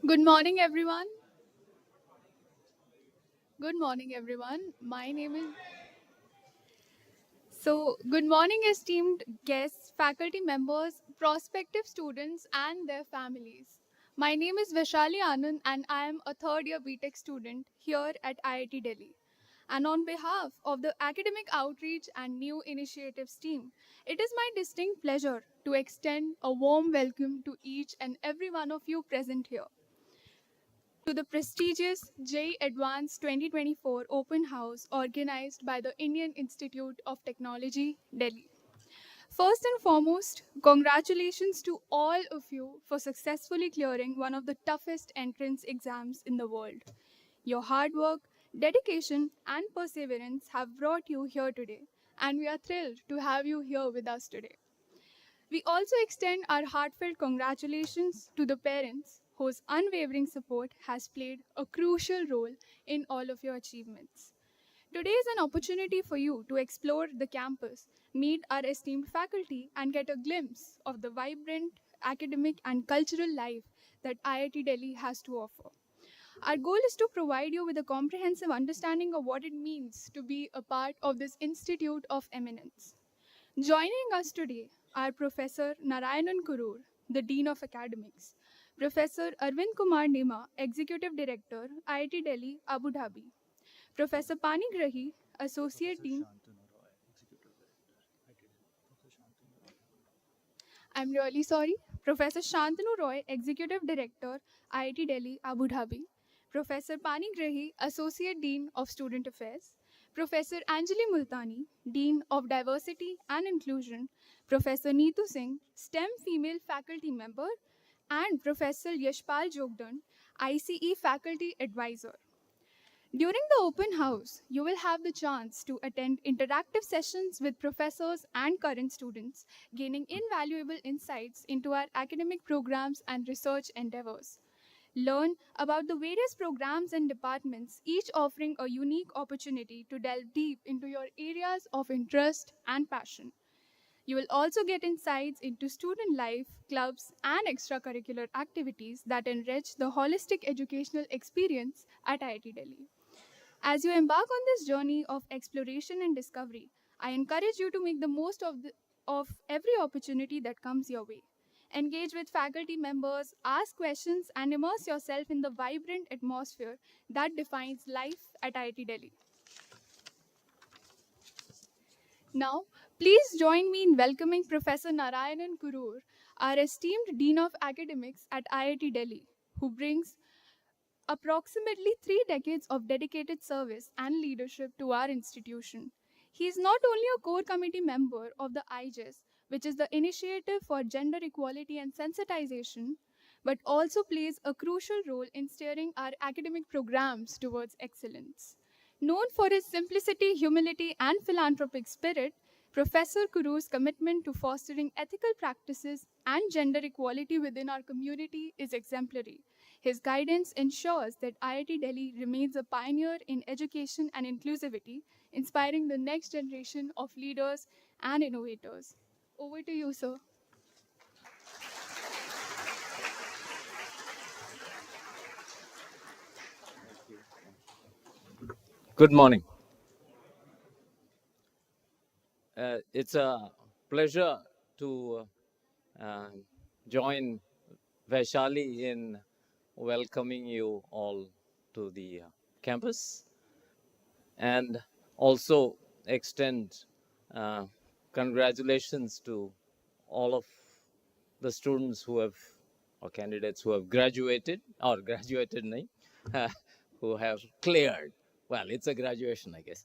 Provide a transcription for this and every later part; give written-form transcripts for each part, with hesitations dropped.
Good morning, everyone. Good morning, everyone. My name is. Good morning, esteemed guests, faculty members, prospective students, and their families. My name is Vaishali Anand, and I am a third year BTech student here at IIT Delhi. And on behalf of the Academic Outreach and New Initiatives team, it is my distinct pleasure to extend a warm welcome to each and every one of you present here to the prestigious JEE Advanced 2024 Open House organized by the Indian Institute of Technology, Delhi. First and foremost, congratulations to all of you for successfully clearing one of the toughest entrance exams in the world. Your hard work, dedication, and perseverance have brought you here today, and we are thrilled to have you here with us today. We also extend our heartfelt congratulations to the parents whose unwavering support has played a crucial role in all of your achievements. Today is an opportunity for you to explore the campus, meet our esteemed faculty, and get a glimpse of the vibrant academic and cultural life that IIT Delhi has to offer. Our goal is to provide you with a comprehensive understanding of what it means to be a part of this institute of eminence. Joining us today are Professor Narayanan Kurur, the Dean of Academics, Professor Arvind Kumar Nema, Executive Director, IIT Delhi, Abu Dhabi, Professor Pani Grahi, Associate Dean. I'm really sorry. Professor Shantanu Roy, Executive Director, IIT Delhi, Abu Dhabi. Professor Pani Grahi, Associate Dean of Student Affairs. Professor Anjali Multani, Dean of Diversity and Inclusion. Professor Neetu Singh, STEM Female Faculty Member. And Professor Yashpal Jogdan, ICE Faculty Advisor. During the open house, you will have the chance to attend interactive sessions with professors and current students, gaining invaluable insights into our academic programs and research endeavors. Learn about the various programs and departments, each offering a unique opportunity to delve deep into your areas of interest and passion. You will also get insights into student life, clubs, and extracurricular activities that enrich the holistic educational experience at IIT Delhi. As you embark on this journey of exploration and discovery, I encourage you to make the most of every opportunity that comes your way. Engage with faculty members, ask questions, and immerse yourself in the vibrant atmosphere that defines life at IIT Delhi. Now, please join me in welcoming Professor Narayanan Kurur, our esteemed Dean of Academics at IIT Delhi, who brings approximately 3 decades of dedicated service and leadership to our institution. He is not only a core committee member of the IGES, which is the Initiative for Gender Equality and Sensitization, but also plays a crucial role in steering our academic programs towards excellence. Known for his simplicity, humility, and philanthropic spirit, Professor Kuru's commitment to fostering ethical practices and gender equality within our community is exemplary. His guidance ensures that IIT Delhi remains a pioneer in education and inclusivity, inspiring the next generation of leaders and innovators. Over to you, sir. Good morning. It's a pleasure to join Vaishali in welcoming you all to the campus and also extend uh, congratulations to all of the students who have or candidates who have graduated or graduated nahi, who have cleared. Well, it's a graduation, I guess,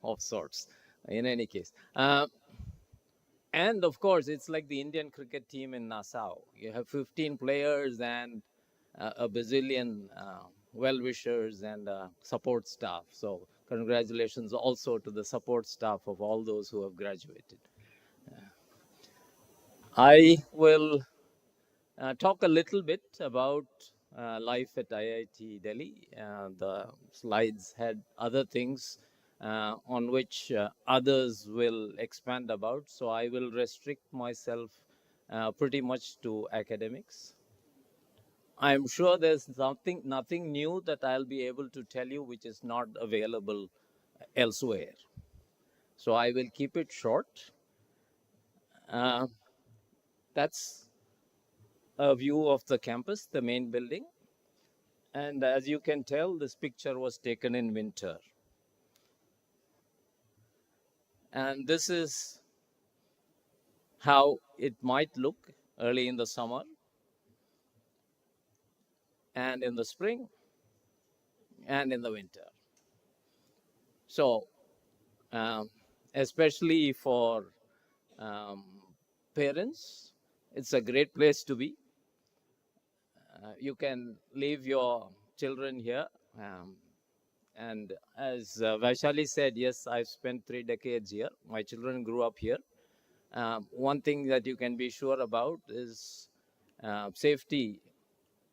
of sorts. In any case, and of course, it's like the Indian cricket team in Nassau. You have 15 players and a bazillion well-wishers and support staff. So congratulations also to the support staff of all those who have graduated. I will talk a little bit about life at IIT Delhi. The slides had other things on which others will expand about, so I will restrict myself pretty much to academics. I'm sure there's nothing new that I'll be able to tell you which is not available elsewhere. So I will keep it short. Uh, that's a view of the campus, the main building. And as you can tell, this picture was taken in winter. And this is how it might look early in the summer and in the spring and in the winter. So, um, especially for um, parents, it's a great place to be. You can leave your children here. And as Vaishali said, yes, I've spent 3 decades here. My children grew up here. One thing that you can be sure about is safety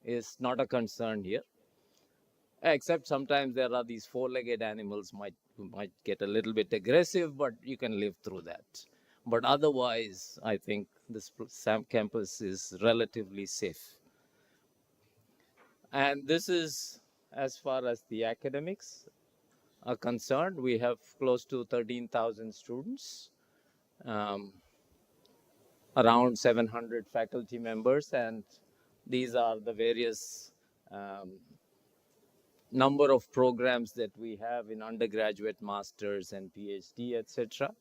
is not a concern here, except sometimes there are these four-legged animals might get a little bit aggressive, but you can live through that. But otherwise, I think this SAM campus is relatively safe. And this is as far as the academics are concerned. We have close to 13,000 students, um, around 700 faculty members, and these are the various um, number of programs that we have in undergraduate, masters, and PhD, etc.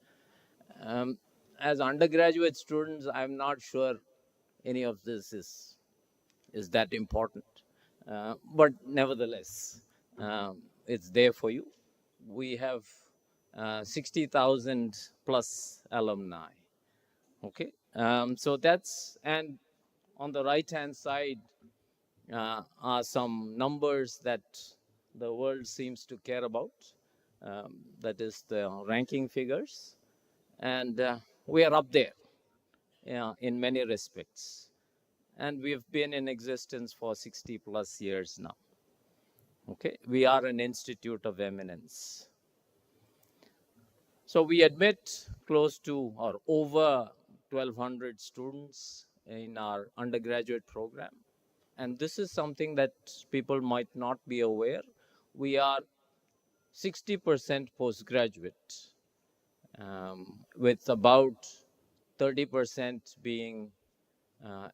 Um, as undergraduate students, I'm not sure any of this is that important, but nevertheless, it's there for you. We have 60,000 plus alumni. Okay, so that's, and on the right hand side are some numbers that the world seems to care about. That is the ranking figures, and we are up there in many respects. And we've been in existence for 60 plus years now. Okay, we are an institute of eminence. So we admit close to or over 1,200 students in our undergraduate program. And this is something that people might not be aware. We are 60% postgraduate, with about 30% being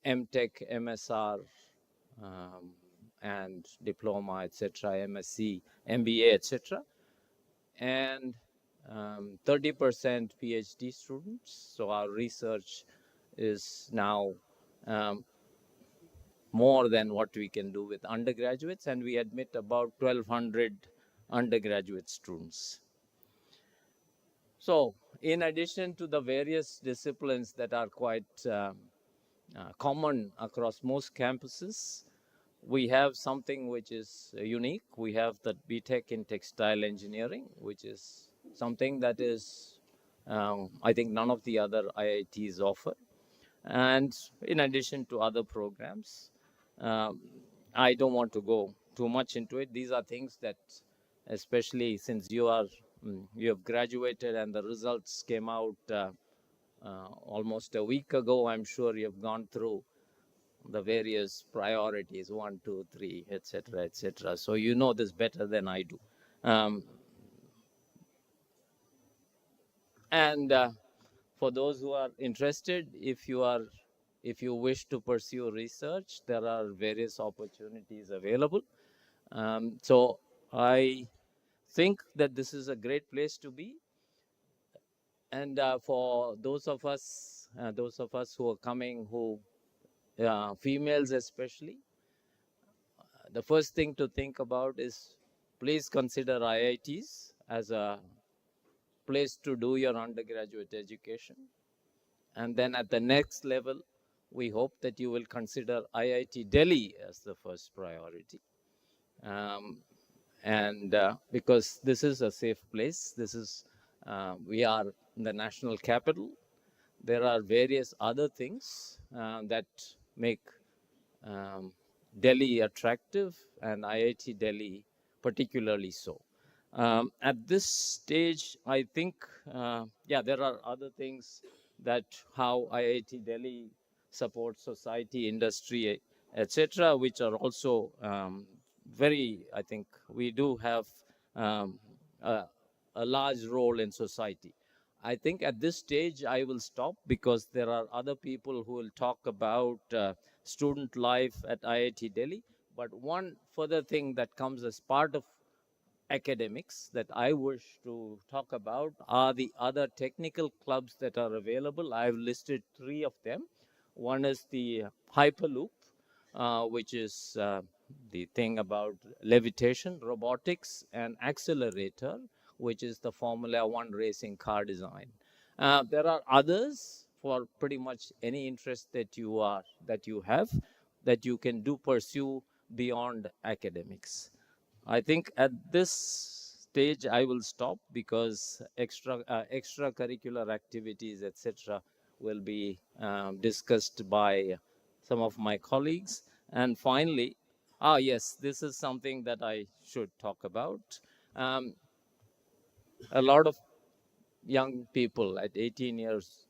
MTech, MSR, um, and diploma, etc., MSc, MBA, etc., and 30% PhD students. So our research is now um, more than what we can do with undergraduates, and we admit about 1,200 undergraduate students. So, in addition to the various disciplines that are quite common across most campuses, we have something which is unique. We have the BTech in textile engineering, which is something that is, I think, none of the other IITs offer. And in addition to other programs, um, I don't want to go too much into it. These are things that, especially since you have graduated and the results came out almost a week ago, I'm sure you've gone through the various priorities, 1, 2, 3, etc., etc. So you know this better than I do. Um, and for those who are interested, if you wish to pursue research, there are various opportunities available. So I think that this is a great place to be. And for those of us who are coming, who females especially, the first thing to think about is please consider IITs as a place to do your undergraduate education. And then at the next level, we hope that you will consider IIT Delhi as the first priority. And because this is a safe place, we are in the national capital. There are various other things that make Delhi attractive, and IIT Delhi particularly so. At this stage, I think, there are other things that how IIT Delhi supports society, industry, etc., which are also very, I think we do have um, a, a large role in society. I think at this stage I will stop because there are other people who will talk about student life at IIT Delhi. But one further thing that comes as part of academics that I wish to talk about are the other technical clubs that are available. I've listed three of them. One is the Hyperloop, which is the thing about levitation, robotics, and accelerator, which is the Formula One racing car design. There are others for pretty much any interest that you have that you can do pursue beyond academics. I think at this stage I will stop because extracurricular activities, etc., will be discussed by some of my colleagues. And finally, yes, this is something that I should talk about. Um, a lot of young people at 18 years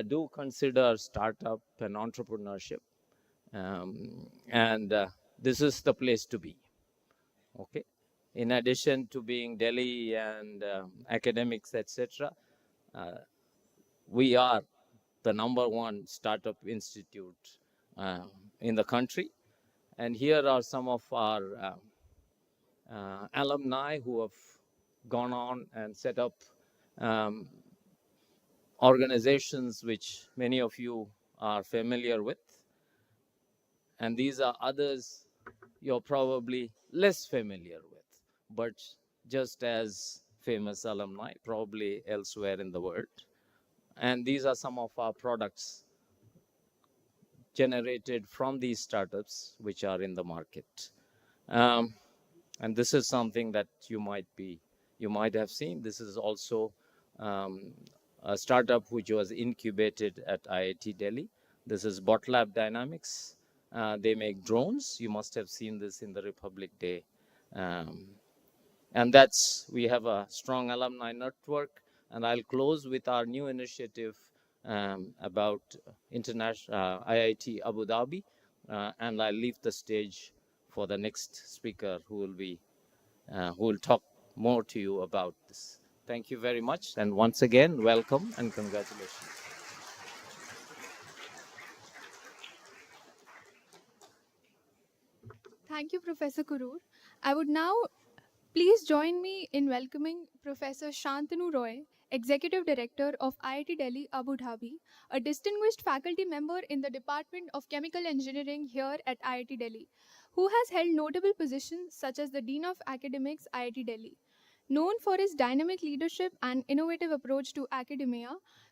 do consider startup and entrepreneurship, and this is the place to be. Okay, in addition to being Delhi and academics, etc., we are the number one startup institute uh, in the country. And here are some of our alumni who have gone on and set up um, organizations which many of you are familiar with. And these are others you're probably less familiar with, but just as famous alumni, probably elsewhere in the world. And these are some of our products generated from these startups which are in the market. Um, and this is something that you might have seen. This is also um, a startup which was incubated at IIT Delhi. This is Botlab Dynamics. They make drones. You must have seen this in the Republic Day. Um, and that's, we have a strong alumni network. And I'll close with our new initiative about international IIT Abu Dhabi. And I'll leave the stage for the next speaker who will talk more to you about this. Thank you very much. And once again, welcome and congratulations. Thank you, Professor Kurur. I would now please join me in welcoming Professor Shantanu Roy, Executive Director of IIT Delhi Abu Dhabi, a distinguished faculty member in the Department of Chemical Engineering here at IIT Delhi, who has held notable positions such as the Dean of Academics, IIT Delhi. Known for his dynamic leadership and innovative approach to academia,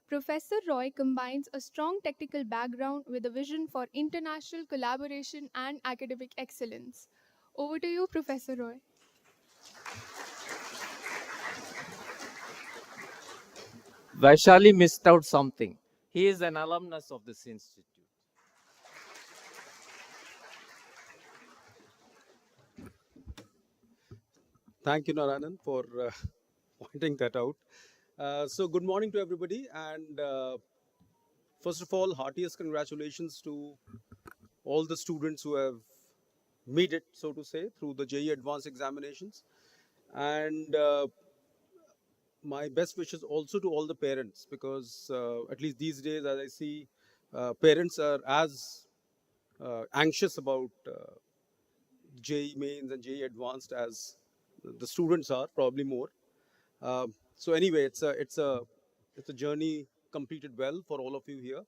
Professor Roy combines a strong technical background with a vision for international collaboration and academic excellence. Over to you, Professor Roy. Vaishali missed out something. He is an alumnus of this institute. Thank you, Narayanan, for pointing that out. So, good morning to everybody. And first of all, heartiest congratulations to all the students who have made it, so to say, through the JEE advanced examinations. And my best wishes also to all the parents, because at least these days, as I see, parents are as anxious about JEE mains and JEE advanced as the students are, probably more. So anyway, it's a journey completed well for all of you here.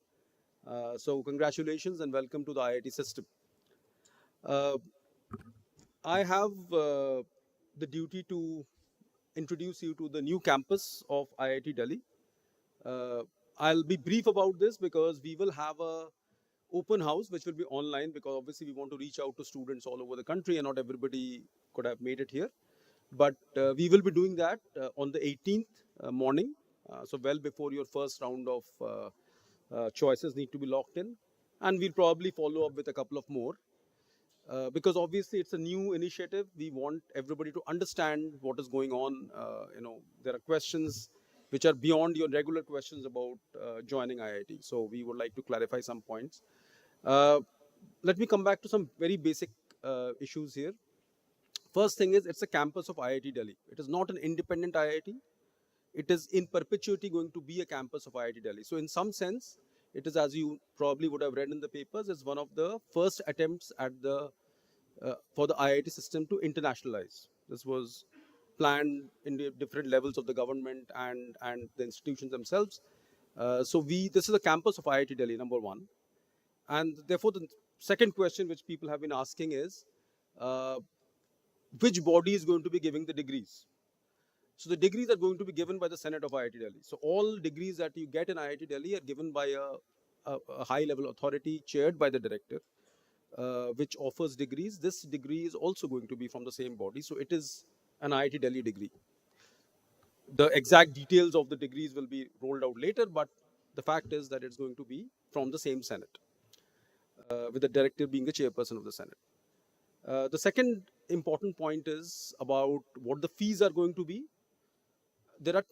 So congratulations and welcome to the IIT system. Uh, I have the duty to introduce you to the new campus of IIT Delhi. Uh, I'll be brief about this because we will have a open house which will be online, because obviously we want to reach out to students all over the country and not everybody could have made it here. But we will be doing that on the 18th morning, so well before your first round of choices need to be locked in. And we'll probably follow up with a couple of more. Because obviously it's a new initiative. We want everybody to understand what is going on. There are questions which are beyond your regular questions about joining IIT. So we would like to clarify some points. Uh, let me come back to some very basic issues here. First thing is, it's a campus of IIT Delhi. It is not an independent IIT. It is in perpetuity going to be a campus of IIT Delhi. So in some sense, it is, as you probably would have read in the papers, is one of the first attempts at the for the IIT system to internationalize. This was planned in the different levels of the government and the institutions themselves. This is a campus of IIT Delhi, number one. And therefore, the second question which people have been asking is, uh, which body is going to be giving the degrees? So the degrees are going to be given by the Senate of IIT Delhi. So all degrees that you get in IIT Delhi are given by a high-level authority chaired by the director, which offers degrees. This degree is also going to be from the same body. So it is an IIT Delhi degree. The exact details of the degrees will be rolled out later, but the fact is that it's going to be from the same Senate, with the director being the chairperson of the Senate. The second important point is about what the fees are going to be. There are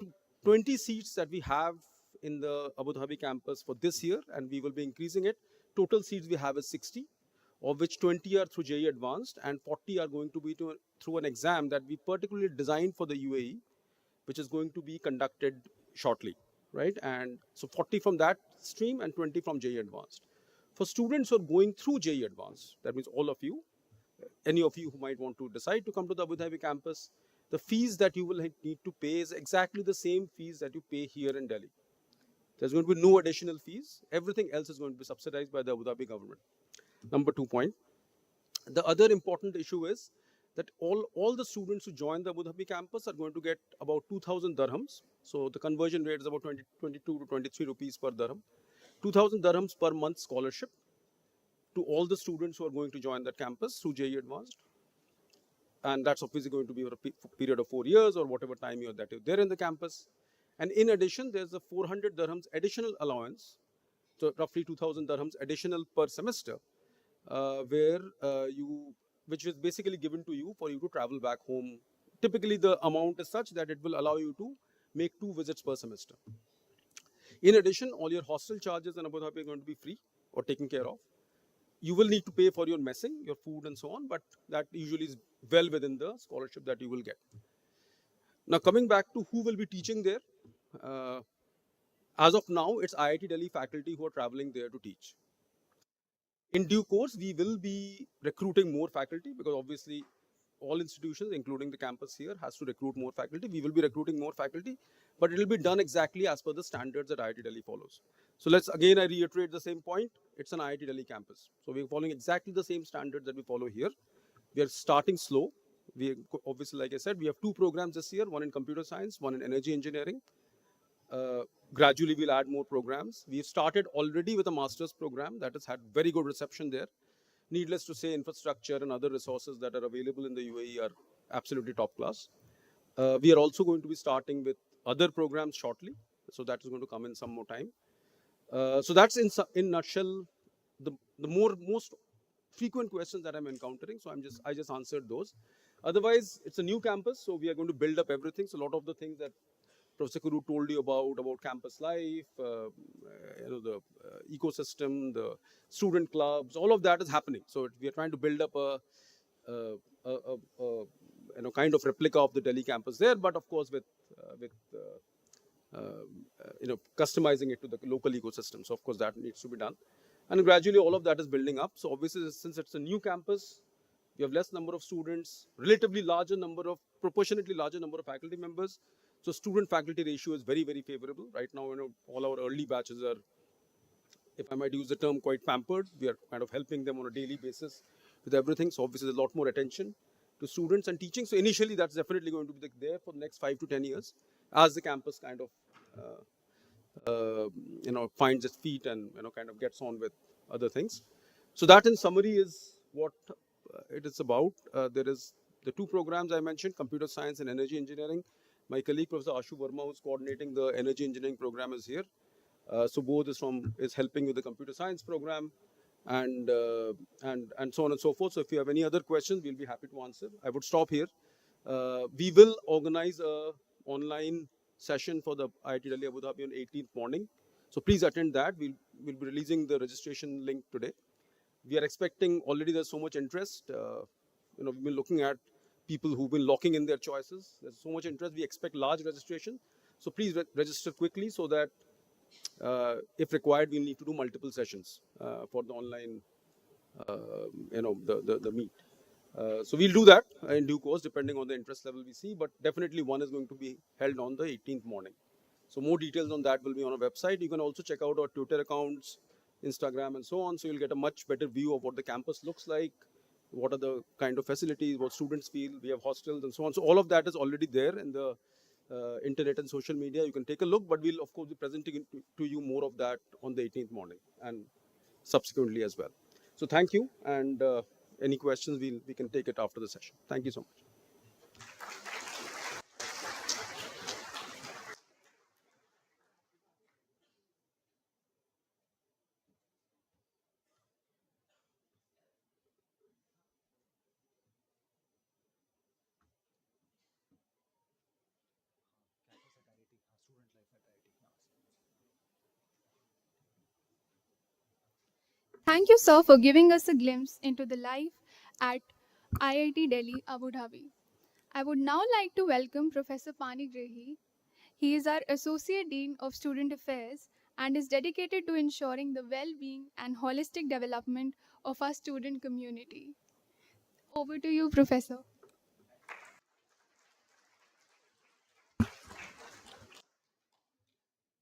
20 seats that we have in the Abu Dhabi campus for this year, and we will be increasing it. Total seats we have is 60, of which 20 are through JEE Advanced and 40 are going to be through an exam that we particularly designed for the UAE, which is going to be conducted shortly, right? And so 40 from that stream and 20 from JEE Advanced. For students who are going through JEE Advanced, that means all of you, any of you who might want to decide to come to the Abu Dhabi campus, the fees that you will need to pay is exactly the same fees that you pay here in Delhi. There's going to be no additional fees. Everything else is going to be subsidized by the Abu Dhabi government. Number 2 point. The other important issue is that all the students who join the Abu Dhabi campus are going to get about 2,000 dirhams. So the conversion rate is about 22 to 23 rupees per dirham. 2,000 dirhams per month scholarship to all the students who are going to join that campus through JEE Advanced. And that's obviously going to be over a period of 4 years or whatever time you're there in the campus. And in addition, there's a 400 dirhams additional allowance, so roughly 2,000 dirhams additional per semester, which is basically given to you for you to travel back home. Typically, the amount is such that it will allow you to make 2 visits per semester. In addition, all your hostel charges in Abu Dhabi are going to be free or taken care of. You will need to pay for your messing, your food and so on, but that usually is well within the scholarship that you will get. Now, coming back to who will be teaching there, as of now, it's IIT Delhi faculty who are traveling there to teach. In due course, we will be recruiting more faculty because obviously all institutions, including the campus here, has to recruit more faculty. We will be recruiting more faculty, but it will be done exactly as per the standards that IIT Delhi follows. So I reiterate the same point. It's an IIT Delhi campus. So we're following exactly the same standards that we follow here. We are starting slow. Obviously, like I said, we have 2 programs this year, one in computer science, one in energy engineering. Gradually, we'll add more programs. We've started already with a master's program that has had very good reception there. Needless to say, infrastructure and other resources that are available in the UAE are absolutely top class. We are also going to be starting with other programs shortly. So that is going to come in some more time. So that's in nutshell the most frequent questions that I'm encountering. So I just answered those. Otherwise, it's a new campus, so we are going to build up everything. So a lot of the things that Professor Kuru told you about campus life, the ecosystem, the student clubs, all of that is happening. So we are trying to build up a kind of replica of the Delhi campus there, but of course with customizing it to the local ecosystem. So of course that needs to be done, and gradually all of that is building up. So obviously, since it's a new campus, we have less number of students, proportionately larger number of faculty members. So student-faculty ratio is very, very favorable. Right now, all our early batches are, if I might use the term, quite pampered. We are kind of helping them on a daily basis with everything. So obviously, there's a lot more attention to students and teaching. So initially, that's definitely going to be there for the next 5 to 10 years as the campus kind of, finds its feet and, kind of gets on with other things. So that in summary is what it is about. There is the 2 programs I mentioned, computer science and energy engineering. My colleague, Professor Ashu Verma, who's coordinating the energy engineering program, is here. So both is helping with the computer science program and so on and so forth. So if you have any other questions, we'll be happy to answer. I would stop here. We will organize a online session for the IIT Delhi Abu Dhabi on 18th morning. So please attend that. We'll be releasing the registration link today. We are expecting already there's so much interest. We've been looking at people who've been locking in their choices. There's so much interest. We expect large registration. So please register quickly so that if required, we'll need to do multiple sessions for the online, the meet. So we'll do that in due course, depending on the interest level we see. But definitely one is going to be held on the 18th morning. So more details on that will be on our website. You can also check out our Twitter accounts, Instagram, and so on. So you'll get a much better view of what the campus looks like, what are the kind of facilities, what students feel. We have hostels and so on. So all of that is already there in the internet and social media. You can take a look, but we'll of course be presenting to you more of that on the 18th morning and subsequently as well. So thank you, and any questions we can take it after the session. Thank you so much. Thank you, sir, for giving us a glimpse into the life at IIT Delhi Abu Dhabi. I would now like to welcome Professor Pani Grehi. He is our Associate Dean of Student Affairs and is dedicated to ensuring the well being and holistic development of our student community. Over to you, Professor.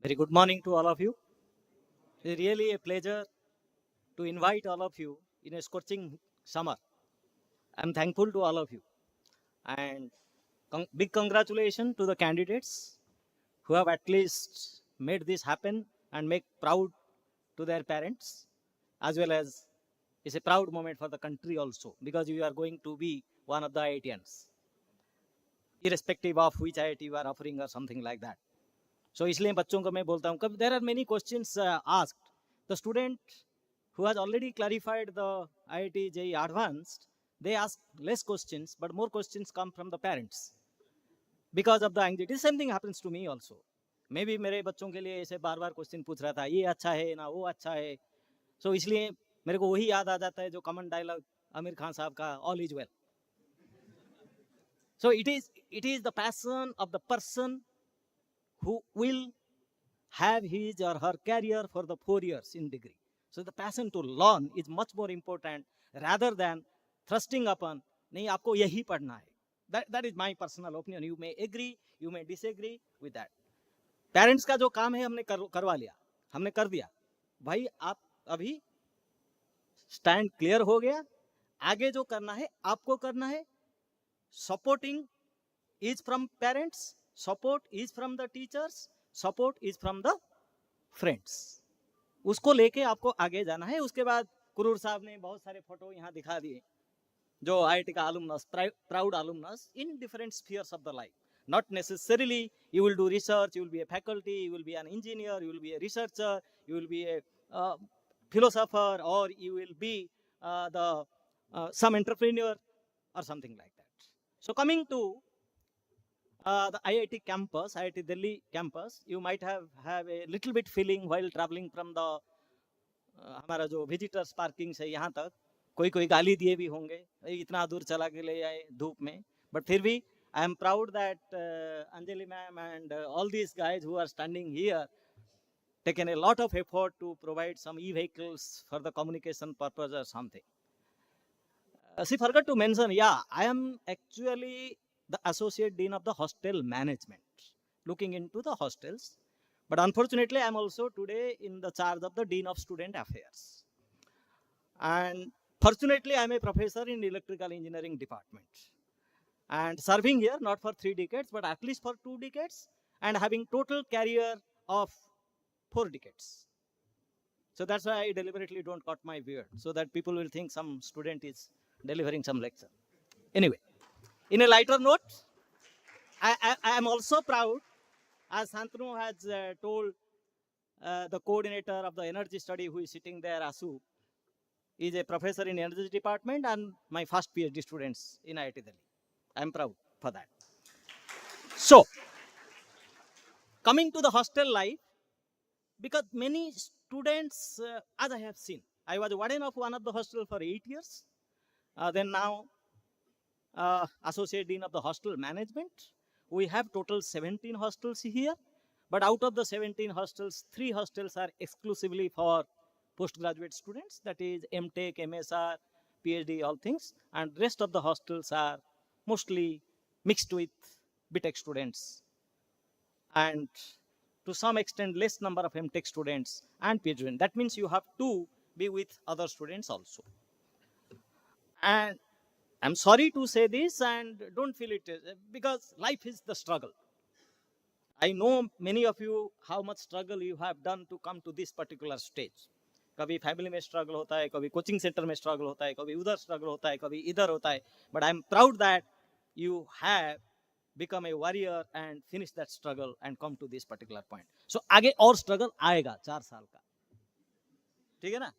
Very good morning to all of you. It's really a pleasure to invite all of you in a scorching summer. I'm thankful to all of you. And big congratulations to the candidates who have at least made this happen and make proud to their parents, as well as it's a proud moment for the country also, because you are going to be one of the IITians, irrespective of which IIT you are offering or something like that. So इसलिए बच्चों को मैं बोलता हूँ कब there are many questions asked. The student who has already clarified the IIT JEE advanced, they ask less questions, but more questions come from the parents because of the anxiety. Same thing happens to me also. मैं भी मेरे बच्चों के लिए ऐसे बार बार question पूछ रहा था, ये अच्छा है ना वो अच्छा है. So इसलिए मेरे को वही याद आ जाता है जो कॉमन डायलॉग आमिर खान साहब का, all is well. So it is the passion of the person who will have his or her career for the 4 years in degree. So the passion to learn is much more important rather than thrusting upon, नहीं आपको यही पढ़ना है. That is my personal opinion. You may agree, you may disagree with that. Parents का जो काम है हमने करवा लिया, हमने कर दिया. भाई आप अभी स्टैंड क्लियर हो गया, आगे जो करना है आपको करना है. Supporting is from parents, support is from the teachers, support is from the friends. उसको लेके आपको आगे जाना है. उसके बाद कुरूर साहब ने बहुत सारे फोटो यहाँ दिखा दिए जो IIT का alumnus, proud alumnus in different spheres of the life. Not necessarily you will do research, you will be a faculty, you will be an engineer, you will be a researcher, you will be a philosopher, or you will be some entrepreneur or something like that. So coming to the IIT campus, IIT Delhi campus, you might have a little bit feeling while traveling from the हमारा जो visitors parking से यहाँ तक कोई गाली दिए भी होंगे, इतना दूर चला के ले आए धूप में. But फिर भी I am proud that Anjali ma'am and all these guys who are standing here taken a lot of effort to provide some e-vehicles for the communication purpose or something. She forgot to mention, yeah, I am actually the Associate Dean of the Hostel Management, looking into the hostels. But unfortunately, I am also today in the charge of the Dean of Student Affairs. And fortunately, I am a professor in Electrical Engineering Department. And serving here, not for 3 decades, but at least for 2 decades, and having total career of 4 decades. So that's why I deliberately don't cut my beard, so that people will think some student is delivering some lecture. Anyway, in a lighter note, I am also proud, as Santanu has told the coordinator of the energy study who is sitting there, Asu, is a professor in energy department and my first PhD students in IIT Delhi. I am proud for that. So, coming to the hostel life, because many students, as I have seen, I was warden of one of the hostel for 8 years. Then now associate dean of the hostel management. We have total 17 hostels here, but out of the 17 hostels, 3 hostels are exclusively for postgraduate students, that is MTech, MSR, PhD, all things, and rest of the hostels are mostly mixed with BTech students, and to some extent less number of MTech students and PhD students. That means you have to be with other students also. And I'm sorry to say this, and don't feel it, because life is the struggle. I know many of you how much struggle you have done to come to this particular stage. कभी family में struggle होता है, कभी coaching centre में struggle होता है, कभी उधर स्ट्रगल होता है, कभी इधर होता है, but I'm proud that you have become a warrior and finish that struggle and come to this particular point. So आगे और स्ट्रगल आएगा 4 साल का, ठीक है ना?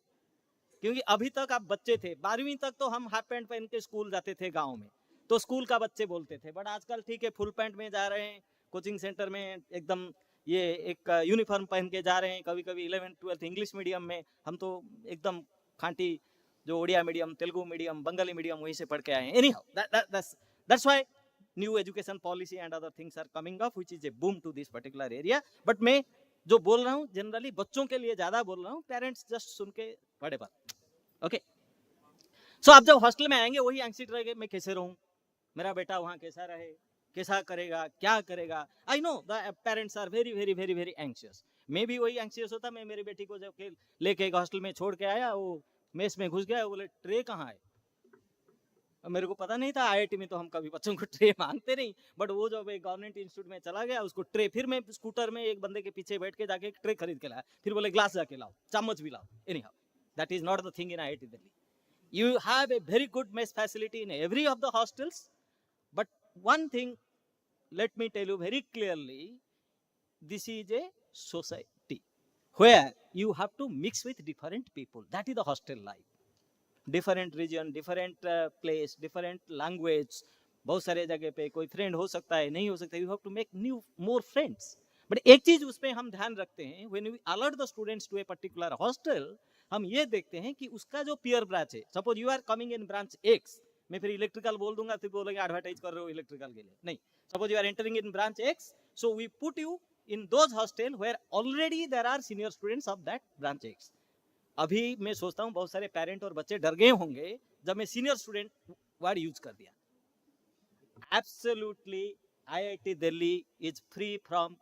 क्योंकि अभी तक आप बच्चे थे, 12वीं तक तो हम हाफ पैंट पहन के स्कूल जाते थे गांव में, तो स्कूल का बच्चे बोलते थे, बट आजकल ठीक है फुल पैंट में जा रहे हैं, कोचिंग सेंटर में एकदम ये एक यूनिफॉर्म पहन के जा रहे हैं, कभी कभी 11th 12th इंग्लिश मीडियम में, हम तो एकदम खांटी जो Odia medium, Telugu medium, Bengali medium वहीं से पढ़ के आए हैं. Any how that's why new education policy and other things are coming up, which is a boom to this particular area. But मैं जो बोल रहा हूँ जनरली बच्चों के लिए ज्यादा बोल रहा हूँ, पेरेंट्स जस्ट सुन के पढ़े पर. ओके, सो आप जब हॉस्टल में आएंगे वही एंग्जाइटी रहेगी, मैं कैसे रहूं, मेरा बेटा वहां कैसा रहे, कैसा करेगा, क्या करेगा. I know the parents are very very very very anxious. मैं भी वही एंग्शियस होता. मैं मेरी बेटी को जब लेके एक हॉस्टल में छोड़ के आया, वो मेस में घुस गया, बोले ट्रे कहाँ है. मेरे को पता नहीं था, IIT में तो हम कभी बच्चों को ट्रे मांगते नहीं, बट वो जब एक गवर्नमेंट इंस्टीट्यूट में चला गया, उसको ट्रे, फिर मैं स्कूटर में एक बंदे के पीछे बैठ के जाके ट्रे खरीद के लाया, फिर बोले ग्लास जाके लाओ, चम्मच भी लाओ. Any how, that is not the thing in IIT Delhi. You have a very good mess facility in every of the hostels, but one thing, let me tell you very clearly, this is a society where you have to mix with different people. That is the hostel life. Different region, different place, different language. बहुत सारे जगह पे कोई friend हो सकता है, नहीं हो सकता. You have to make new more friends. But एक चीज उसपे हम ध्यान रखते हैं, when we allot the students to a particular hostel, हम ये देखते हैं कि उसका जो पियर ब्रांच है, suppose you are coming in branch X, मैं फिर इलेक्ट्रिकल बोल दूंगा, फिर बोलेंगे एडवर्टाइज कर रहे हो इलेक्ट्रिकल के लिए, नहीं. Suppose you are entering in branch X, so we put you in those hostel where already there are senior students of that branch X. अभी मैं सोचता हूँ बहुत सारे पेरेंट और बच्चे डर गए होंगे जब मैं सीनियर स्टूडेंट वर्ड यूज कर दिया. Absolutely IIT Delhi is free from,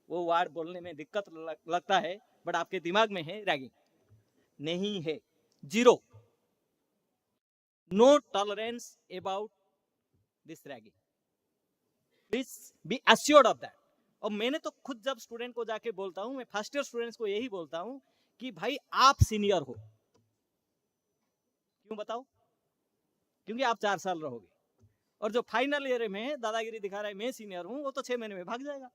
वो वर्ड बोलने में दिक्कत लगता है, बट आपके दिमाग में है रैगिंग नहीं है, zero, no tolerance about this ragging, please be assured of that. और मैंने तो खुद जब स्टूडेंट को जाके बोलता हूं, मैं फर्स्ट ईयर स्टूडेंट्स को यही बोलता हूं कि भाई आप सीनियर हो. क्यों बताओ? क्योंकि आप 4 साल रहोगे, और जो फाइनल ईयर में दादागिरी दिखा रहा है मैं सीनियर हूं, वो तो 6 महीने में भाग जाएगा.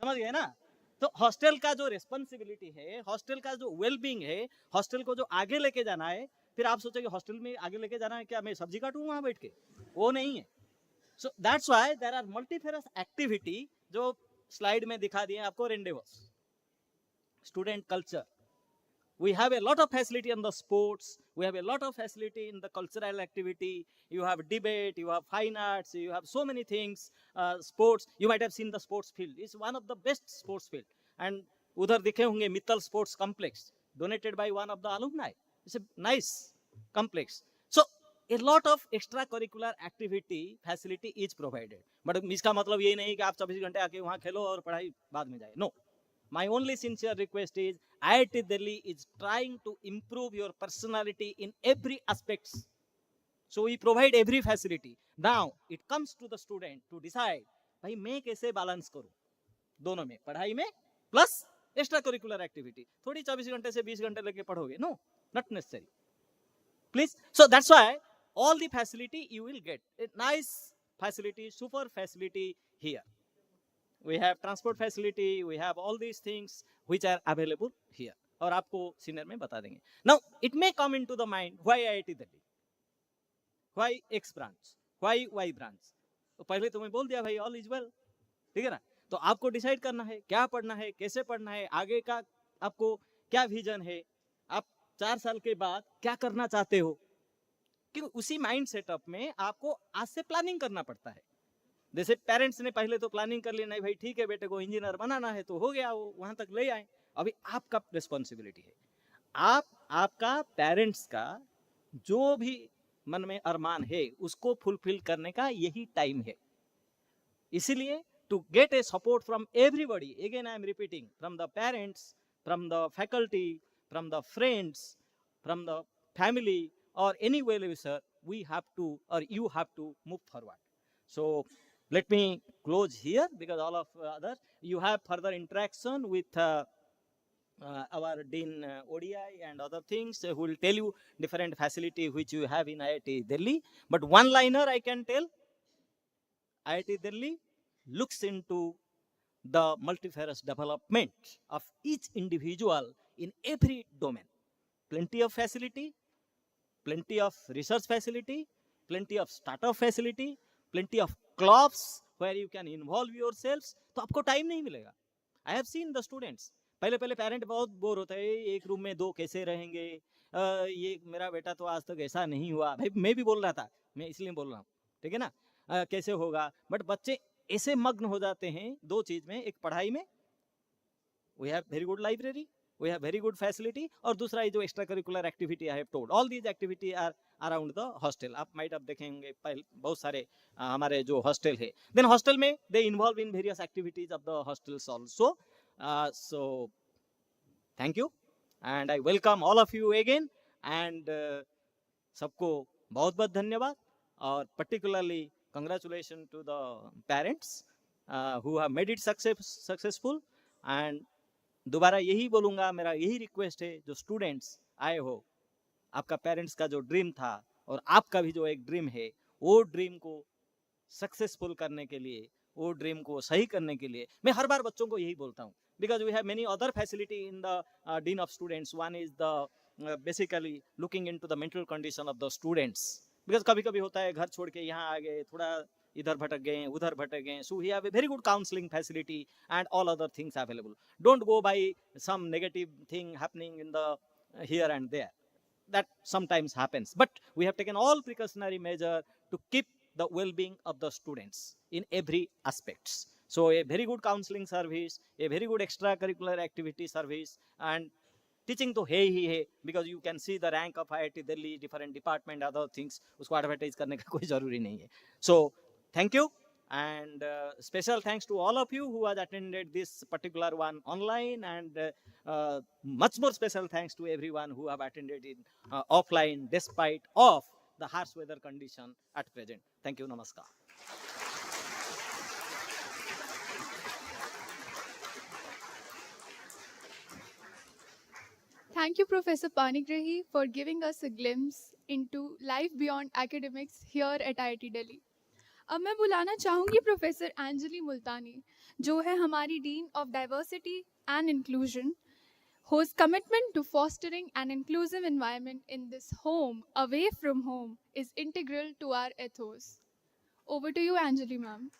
समझ गए ना? तो हॉस्टल का जो रिस्पॉन्सिबिलिटी है, हॉस्टल का जो वेलबींग है, हॉस्टल को जो आगे लेके जाना है, फिर आप सोचोगे हॉस्टल में आगे लेके जाना है क्या, मैं सब्जी काटूं वहां बैठ के, वो नहीं है. So that's why there are multifarious activity जो स्लाइड में दिखा दिए आपको. Rendezvous, student culture, we have a lot of facility in the sports, we have a lot of facility in the cultural activity, you have debate, you have fine arts, you have so many things. Sports, you might have seen the sports field, it's one of the best sports field, and udhar dikhe honge Mittal sports complex donated by one of the alumni. It's a nice complex. So a lot of extracurricular activity facility is provided, but iska matlab ye nahi ki aap 24 घंटे आके वहां खेलो और पढ़ाई बाद में जाए. No, my only sincere request is IIT Delhi is trying to improve your personality in every aspects. So we provide every facility. Now it comes to the student to decide, भाई मैं कैसे बैलेंस करूं दोनों में, पढ़ाई में plus extra curricular activity. थोड़ी 24 घंटे से 20 घंटे लेके पढ़ोगे, no, not necessary, please. So that's why all the facility you will get a nice facility, super facility here. We have transport facility, we have all these things which are available here, और आपको senior में बता देंगे. Now it may come into the mind, why IIT Delhi, why X branch, why Y branch. तो पहले तो मैं बोल दिया भाई all is well, ठीक है ना. तो आपको डिसाइड करना है क्या पढ़ना है, कैसे पढ़ना है, आगे का आपको क्या विजन है, आप 4 साल के बाद क्या करना चाहते हो, क्योंकि उसी माइंड सेटअप में आपको आज से प्लानिंग करना पड़ता है। जैसे पेरेंट्स ने पहले तो प्लानिंग कर ली, नहीं भाई ठीक है बेटे को इंजीनियर बनाना है तो हो गया, वो वहां तक ले आए। अभी आपका रिस्पॉन्सिबिलिटी है, आपका पेरेंट्स का जो भी मन में अरमान है उसको फुलफिल करने का यही टाइम है। इसीलिए to get a support from everybody, again I am repeating, from the parents, from the faculty, from the friends, from the family, or any well-wisher, we have to, or you have to move forward. So let me close here, because all of others, you have further interaction with our Dean ODI and other things, who will tell you different facility which you have in IIT Delhi. But one liner I can tell, IIT Delhi looks into the multifarious development of each individual in every domain. Plenty of facility, plenty of research facility, plenty of startup facility, plenty of clubs where you can involve yourselves. तो आपको time नहीं मिलेगा. I have seen the students. पहले पहले parent बहुत bore होता है, एक रूम में 2 कैसे रहेंगे, ये मेरा बेटा तो आज तक ऐसा नहीं हुआ. भाई मैं भी बोल रहा था, मैं इसलिए बोल रहा हूँ, ठीक है ना, कैसे होगा. बट बच्चे ऐसे मग्न हो जाते हैं 2 चीज में, एक पढ़ाई में, we have very good library, we have very good facility, और दूसरा ये जो extra curricular activity I have told, all these activity are around the hostel. आप माइट अब देखेंगे बहुत सारे हमारे जो हॉस्टल है, देन हॉस्टल में they involve in various activities of the hostels also. So thank you and I welcome all of you again, and सबको बहुत बहुत धन्यवाद, और particularly congratulations to the parents who have made it successful. And दोबारा यही बोलूँगा, मेरा यही रिक्वेस्ट है, जो स्टूडेंट्स आए हो, आपका पेरेंट्स का जो ड्रीम था और आपका भी जो एक ड्रीम है, वो ड्रीम को सक्सेसफुल करने के लिए, वो ड्रीम को सही करने के लिए, मैं हर बार बच्चों को यही बोलता हूँ, because we have many other facility in the dean of students. One is the basically looking into the mental condition of the students, because कभी कभी होता है घर छोड़ के यहाँ आ गए, थोड़ा इधर भटक गए, उधर भटक गए. So we have a very good counseling facility and all other things available. Don't go by some negative thing happening in the here and there. That sometimes happens, but we have taken all precautionary measure to keep the well-being of the students in every aspects. So a very good counseling service, a very good extracurricular activity service, and teaching to है ही है, because you can see the rank of IIT Delhi, different department, other things, उसको advertise करने का कोई जरूरी नहीं है. So thank you, and special thanks to all of you who have attended this particular one online, and much more special thanks to everyone who have attended it offline despite of the harsh weather condition at present. Thank you. Namaskar. Thank you, Professor Panigrahi, for giving us a glimpse into life beyond academics here at IIT Delhi. अब मैं बुलाना चाहूँगी professor एंजली मुल्तानी, जो है हमारी dean of diversity and inclusion, whose commitment to fostering an inclusive environment in this home away from home is integral to our ethos. Over to you, Anjali ma'am.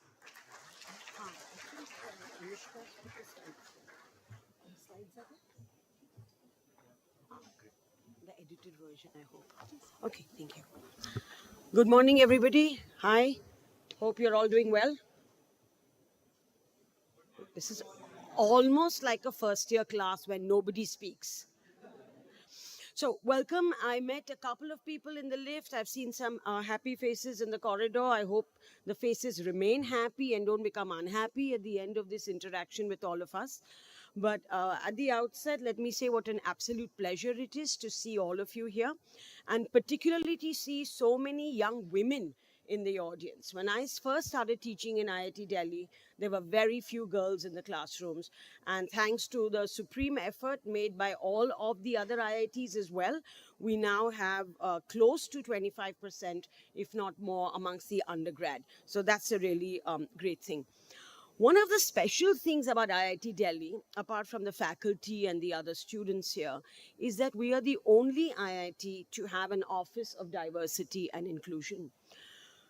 The edited version, I hope. Okay, thank you. Good morning, everybody. Hi. Hope you're all doing well. This is almost like a first-year class when nobody speaks. So, welcome. I met a couple of people in the lift. I've seen some happy faces in the corridor. I hope the faces remain happy and don't become unhappy at the end of this interaction with all of us. But at the outset, let me say what an absolute pleasure it is to see all of you here, and particularly to see so many young women in the audience. When I first started teaching in IIT Delhi, there were very few girls in the classrooms, and thanks to the supreme effort made by all of the other IITs as well, we now have close to 25%, if not more, amongst the undergrad. So that's a really great thing. One of the special things about IIT Delhi, apart from the faculty and the other students here, is that we are the only IIT to have an Office of Diversity and Inclusion.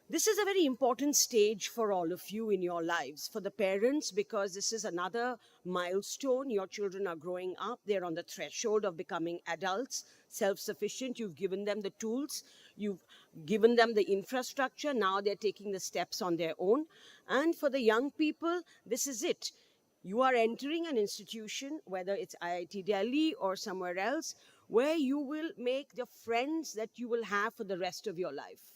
This is a very important stage for all of you in your lives. For the parents, because this is another milestone. Your children are growing up. They're on the threshold of becoming adults, self-sufficient. You've given them the tools. You've given them the infrastructure. Now they're taking the steps on their own. And for the young people, this is it. You are entering an institution, whether it's IIT Delhi or somewhere else, where you will make the friends that you will have for the rest of your life.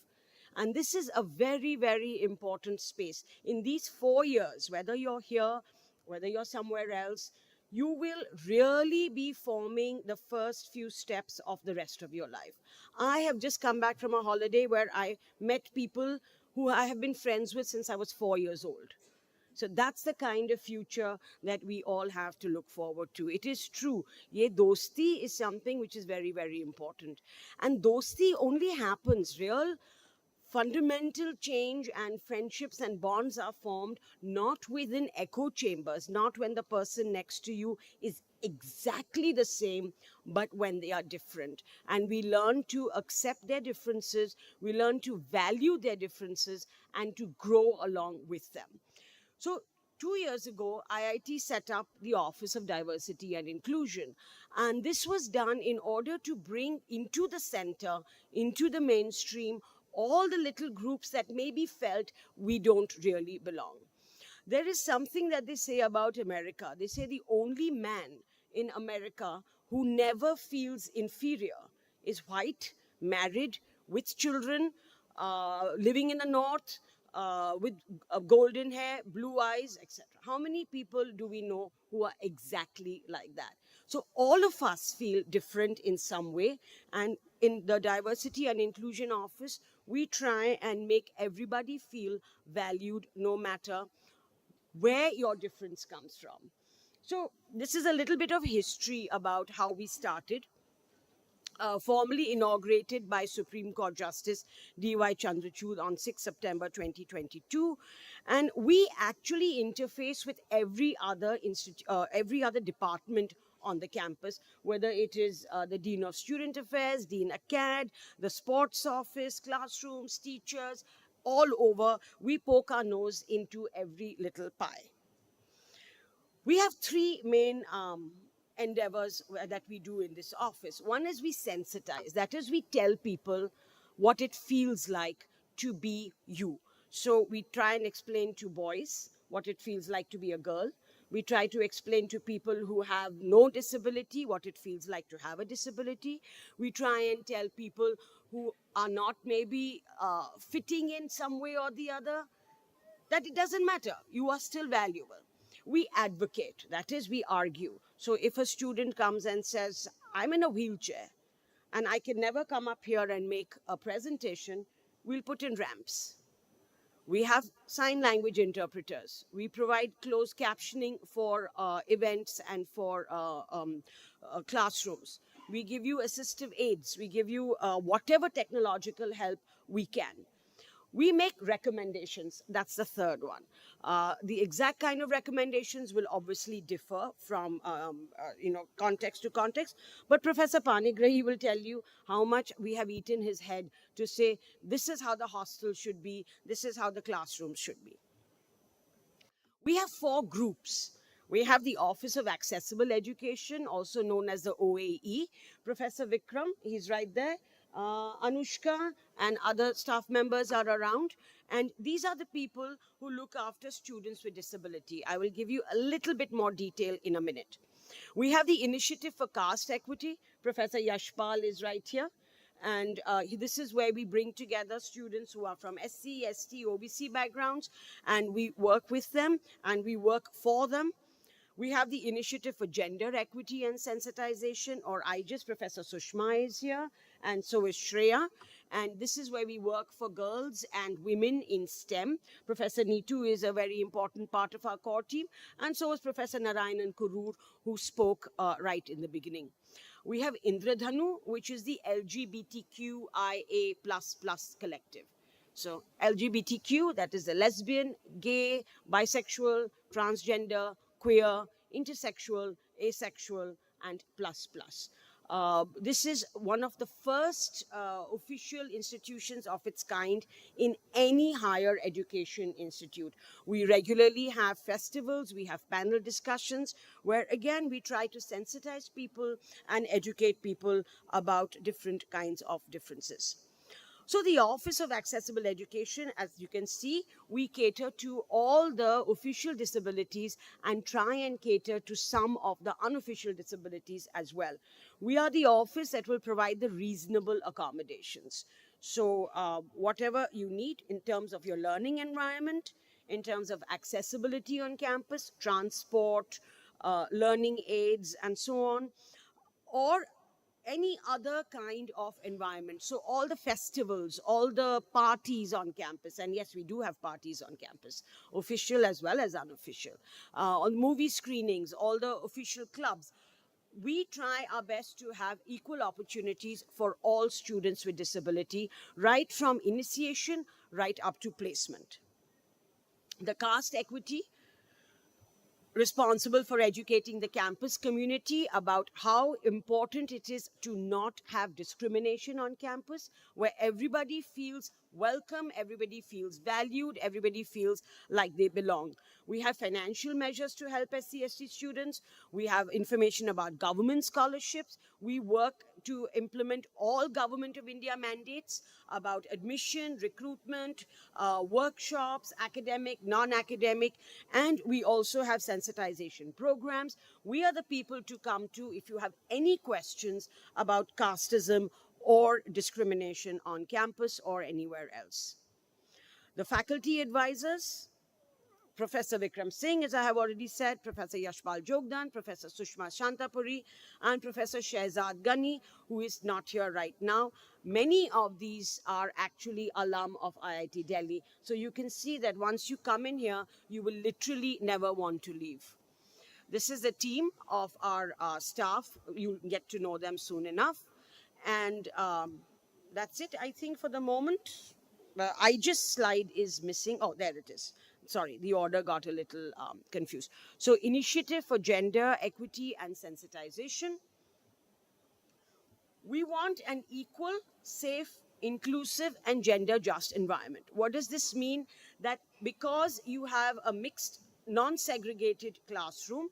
And this is a very, very important space. In these 4 years, whether you're here, whether you're somewhere else, you will really be forming the first few steps of the rest of your life. I have just come back from a holiday where I met people who I have been friends with since I was 4 years old. So that's the kind of future that we all have to look forward to. It is true. Ye dosti is something which is very, very important. And dosti only happens, real fundamental change and friendships and bonds are formed not within echo chambers, not when the person next to you is exactly the same, but when they are different. And we learn to accept their differences, we learn to value their differences, and to grow along with them. So 2 years ago, IIT set up the Office of Diversity and Inclusion. And this was done in order to bring into the center, into the mainstream, all the little groups that maybe felt we don't really belong. There is something that they say about America. They say the only man in America who never feels inferior is white, married, with children, living in the north, with golden hair, blue eyes, etc. How many people do we know who are exactly like that? So all of us feel different in some way. And in the Diversity and Inclusion Office, we try and make everybody feel valued no matter where your difference comes from. So this is a little bit of history about how we started. Formally inaugurated by Supreme Court Justice D.Y. Chandrachud on 6 September 2022. And we actually interface with every other department on the campus, whether it is the Dean of Student Affairs, Dean Acad, the sports office, classrooms, teachers, all over. We poke our nose into every little pie. We have three main endeavors that we do in this office. One is we sensitize. That is, we tell people what it feels like to be you. So we try and explain to boys what it feels like to be a girl. We try to explain to people who have no disability what it feels like to have a disability. We try and tell people who are not maybe fitting in some way or the other that it doesn't matter. You are still valuable. We advocate, that is, we argue. So if a student comes and says, I'm in a wheelchair and I can never come up here and make a presentation, we'll put in ramps. We have sign language interpreters. We provide closed captioning for events and for classrooms. We give you assistive aids. We give you whatever technological help we can. We make recommendations. That's the third one. The exact kind of recommendations will obviously differ from context to context. But Professor Panigrahi will tell you how much we have eaten his head to say, this is how the hostel should be, this is how the classroom should be. We have 4 groups. We have the Office of Accessible Education, also known as the OAE. Professor Vikram, he's right there. Anushka and other staff members are around. And these are the people who look after students with disability. I will give you a little bit more detail in a minute. We have the Initiative for Caste Equity. Professor Yashpal is right here. And this is where we bring together students who are from SC, ST, OBC backgrounds, and we work with them and we work for them. We have the Initiative for Gender Equity and Sensitization, or IGES. Professor Sushma is here, and so is Shreya. And this is where we work for girls and women in STEM. Professor Neetu is a very important part of our core team, and so is Professor Narayanan Kurur, who spoke right in the beginning. We have Indradhanu, which is the LGBTQIA++ collective. So LGBTQ, that is the lesbian, gay, bisexual, transgender, queer, intersexual, asexual, and plus plus. This is one of the first official institutions of its kind in any higher education institute. We regularly have festivals, we have panel discussions, where again we try to sensitize people and educate people about different kinds of differences. So the Office of Accessible Education, as you can see, we cater to all the official disabilities and try and cater to some of the unofficial disabilities as well. We are the office that will provide the reasonable accommodations. So whatever you need in terms of your learning environment, in terms of accessibility on campus, transport, learning aids, and so on, or any other kind of environment. So all the festivals, all the parties on campus, and yes, we do have parties on campus, official as well as unofficial, on movie screenings, all the official clubs. We try our best to have equal opportunities for all students with disability, right from initiation right up to placement. The caste equity, responsible for educating the campus community about how important it is to not have discrimination on campus, where everybody feels welcome, everybody feels valued, everybody feels like they belong. We have financial measures to help SC/ST students. We have information about government scholarships. We work to implement all Government of India mandates about admission, recruitment, workshops, academic, non-academic, and we also have sensitization programs. We are the people to come to if you have any questions about casteism or discrimination on campus or anywhere else. The faculty advisors, Professor Vikram Singh, as I have already said, Professor Yashpal Jogdan, Professor Sushma Shantapuri, and Professor Shehzad Ghani, who is not here right now. Many of these are actually alum of IIT Delhi. So you can see that once you come in here, you will literally never want to leave. This is the team of our staff. You'll get to know them soon enough. And that's it, I think, for the moment. IGES slide is missing. Oh, there it is. Sorry, the order got a little confused. So, Initiative for Gender, Equity and Sensitization. We want an equal, safe, inclusive and gender just environment. What does this mean? That because you have a mixed, non-segregated classroom,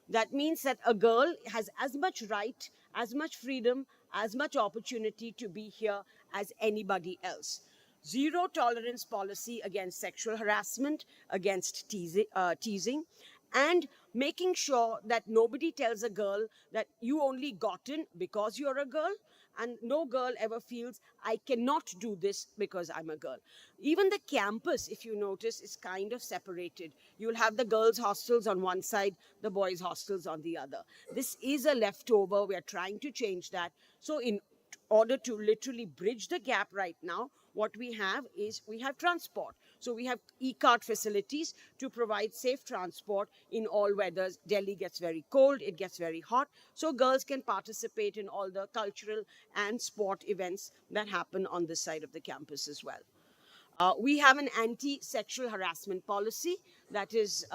that means that a girl has as much right, as much freedom, as much opportunity to be here as anybody else. Zero tolerance policy against sexual harassment, against teasing, and making sure that nobody tells a girl that you only got in because you're a girl, and no girl ever feels I cannot do this because I'm a girl. Even the campus, if you notice, is kind of separated. You'll have the girls' hostels on one side, the boys' hostels on the other. This is a leftover. We are trying to change that. So in order to literally bridge the gap right now, what we have is we have transport. So we have e-cart facilities to provide safe transport in all weathers. Delhi gets very cold, it gets very hot. So girls can participate in all the cultural and sport events that happen on this side of the campus as well. We have an anti-sexual harassment policy that is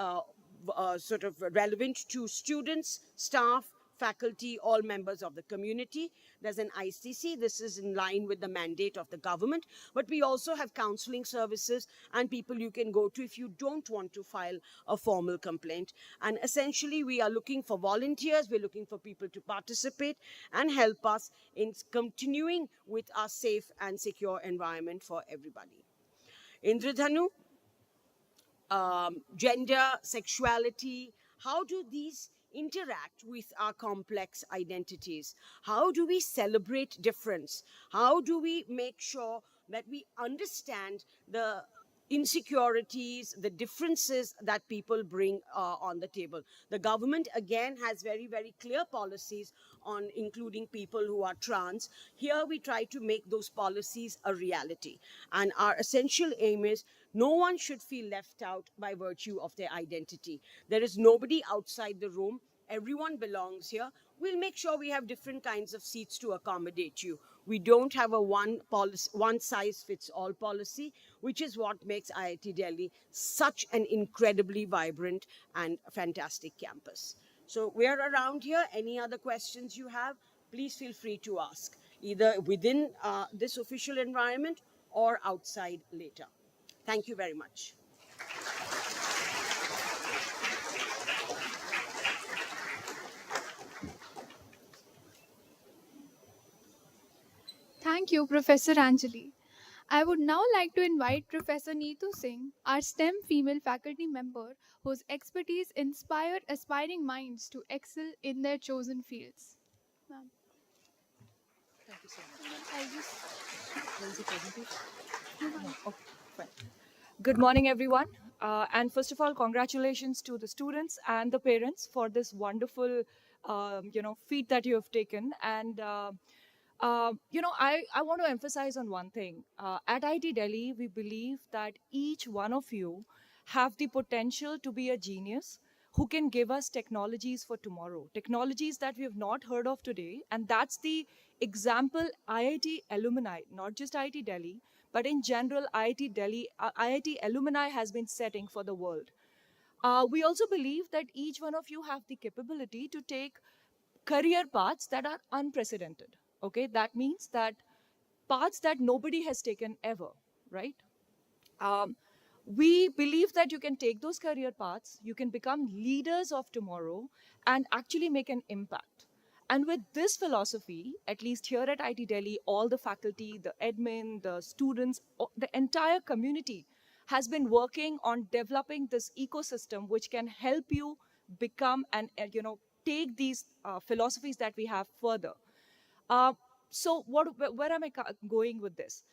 sort of relevant to students, staff, faculty, all members of the community. There's an ICC. This is in line with the mandate of the government. But we also have counseling services and people you can go to if you don't want to file a formal complaint. And essentially, we are looking for volunteers. We're looking for people to participate and help us in continuing with our safe and secure environment for everybody. Indradhanu, gender, sexuality, how do these interact with our complex identities? How do we celebrate difference? How do we make sure that we understand the insecurities, the differences that people bring on the table? The government, again, has very, very clear policies on including people who are trans. Here, we try to make those policies a reality. And our essential aim is no one should feel left out by virtue of their identity. There is nobody outside the room. Everyone belongs here. We'll make sure we have different kinds of seats to accommodate you. We don't have a one size fits all policy, which is what makes IIT Delhi such an incredibly vibrant and fantastic campus. So we are around here. Any other questions you have? please feel free to ask, either within this official environment or outside later. Thank you very much. Thank you, Professor Anjali. I would now like to invite Professor Neetu Singh, our STEM female faculty member, whose expertise inspire aspiring minds to excel in their chosen fields. Ma'am. Thank you so I'll just much. Will the presentation? move No. on. Okay, fine. Good morning, everyone. And first of all, congratulations to the students and the parents for this wonderful, feat that you have taken. And I want to emphasize on one thing. At IIT Delhi, we believe that each one of you have the potential to be a genius who can give us technologies for tomorrow, technologies that we have not heard of today. And that's the example IIT alumni, not just IIT Delhi, but in general, IIT Delhi, IIT alumni has been setting for the world. We also believe that each one of you have the capability to take career paths that are unprecedented. Okay, that means that paths that nobody has taken ever, right? Um, we believe that you can take those career paths, you can become leaders of tomorrow, and actually make an impact. And with this philosophy, at least here at IIT Delhi, all the faculty, the admin, the students, the entire community has been working on developing this ecosystem which can help you become and take these philosophies that we have further. Uh, where am I going with this?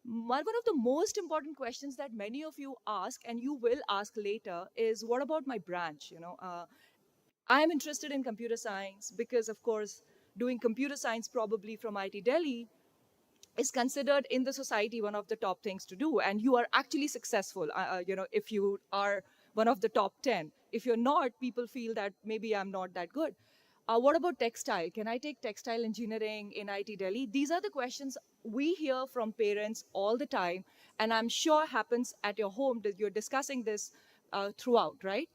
One of the most important questions that many of you ask, and you will ask later, is what about my branch? I am interested in computer science because, of course, doing computer science probably from IIT Delhi is considered in the society one of the top things to do, and you are actually successful. If you are one of the top 10. If you're not, people feel that maybe I'm not that good. What about textile? Can I take textile engineering in IIT Delhi? These are the questions we hear from parents all the time, and I'm sure happens at your home that you're discussing this throughout, right?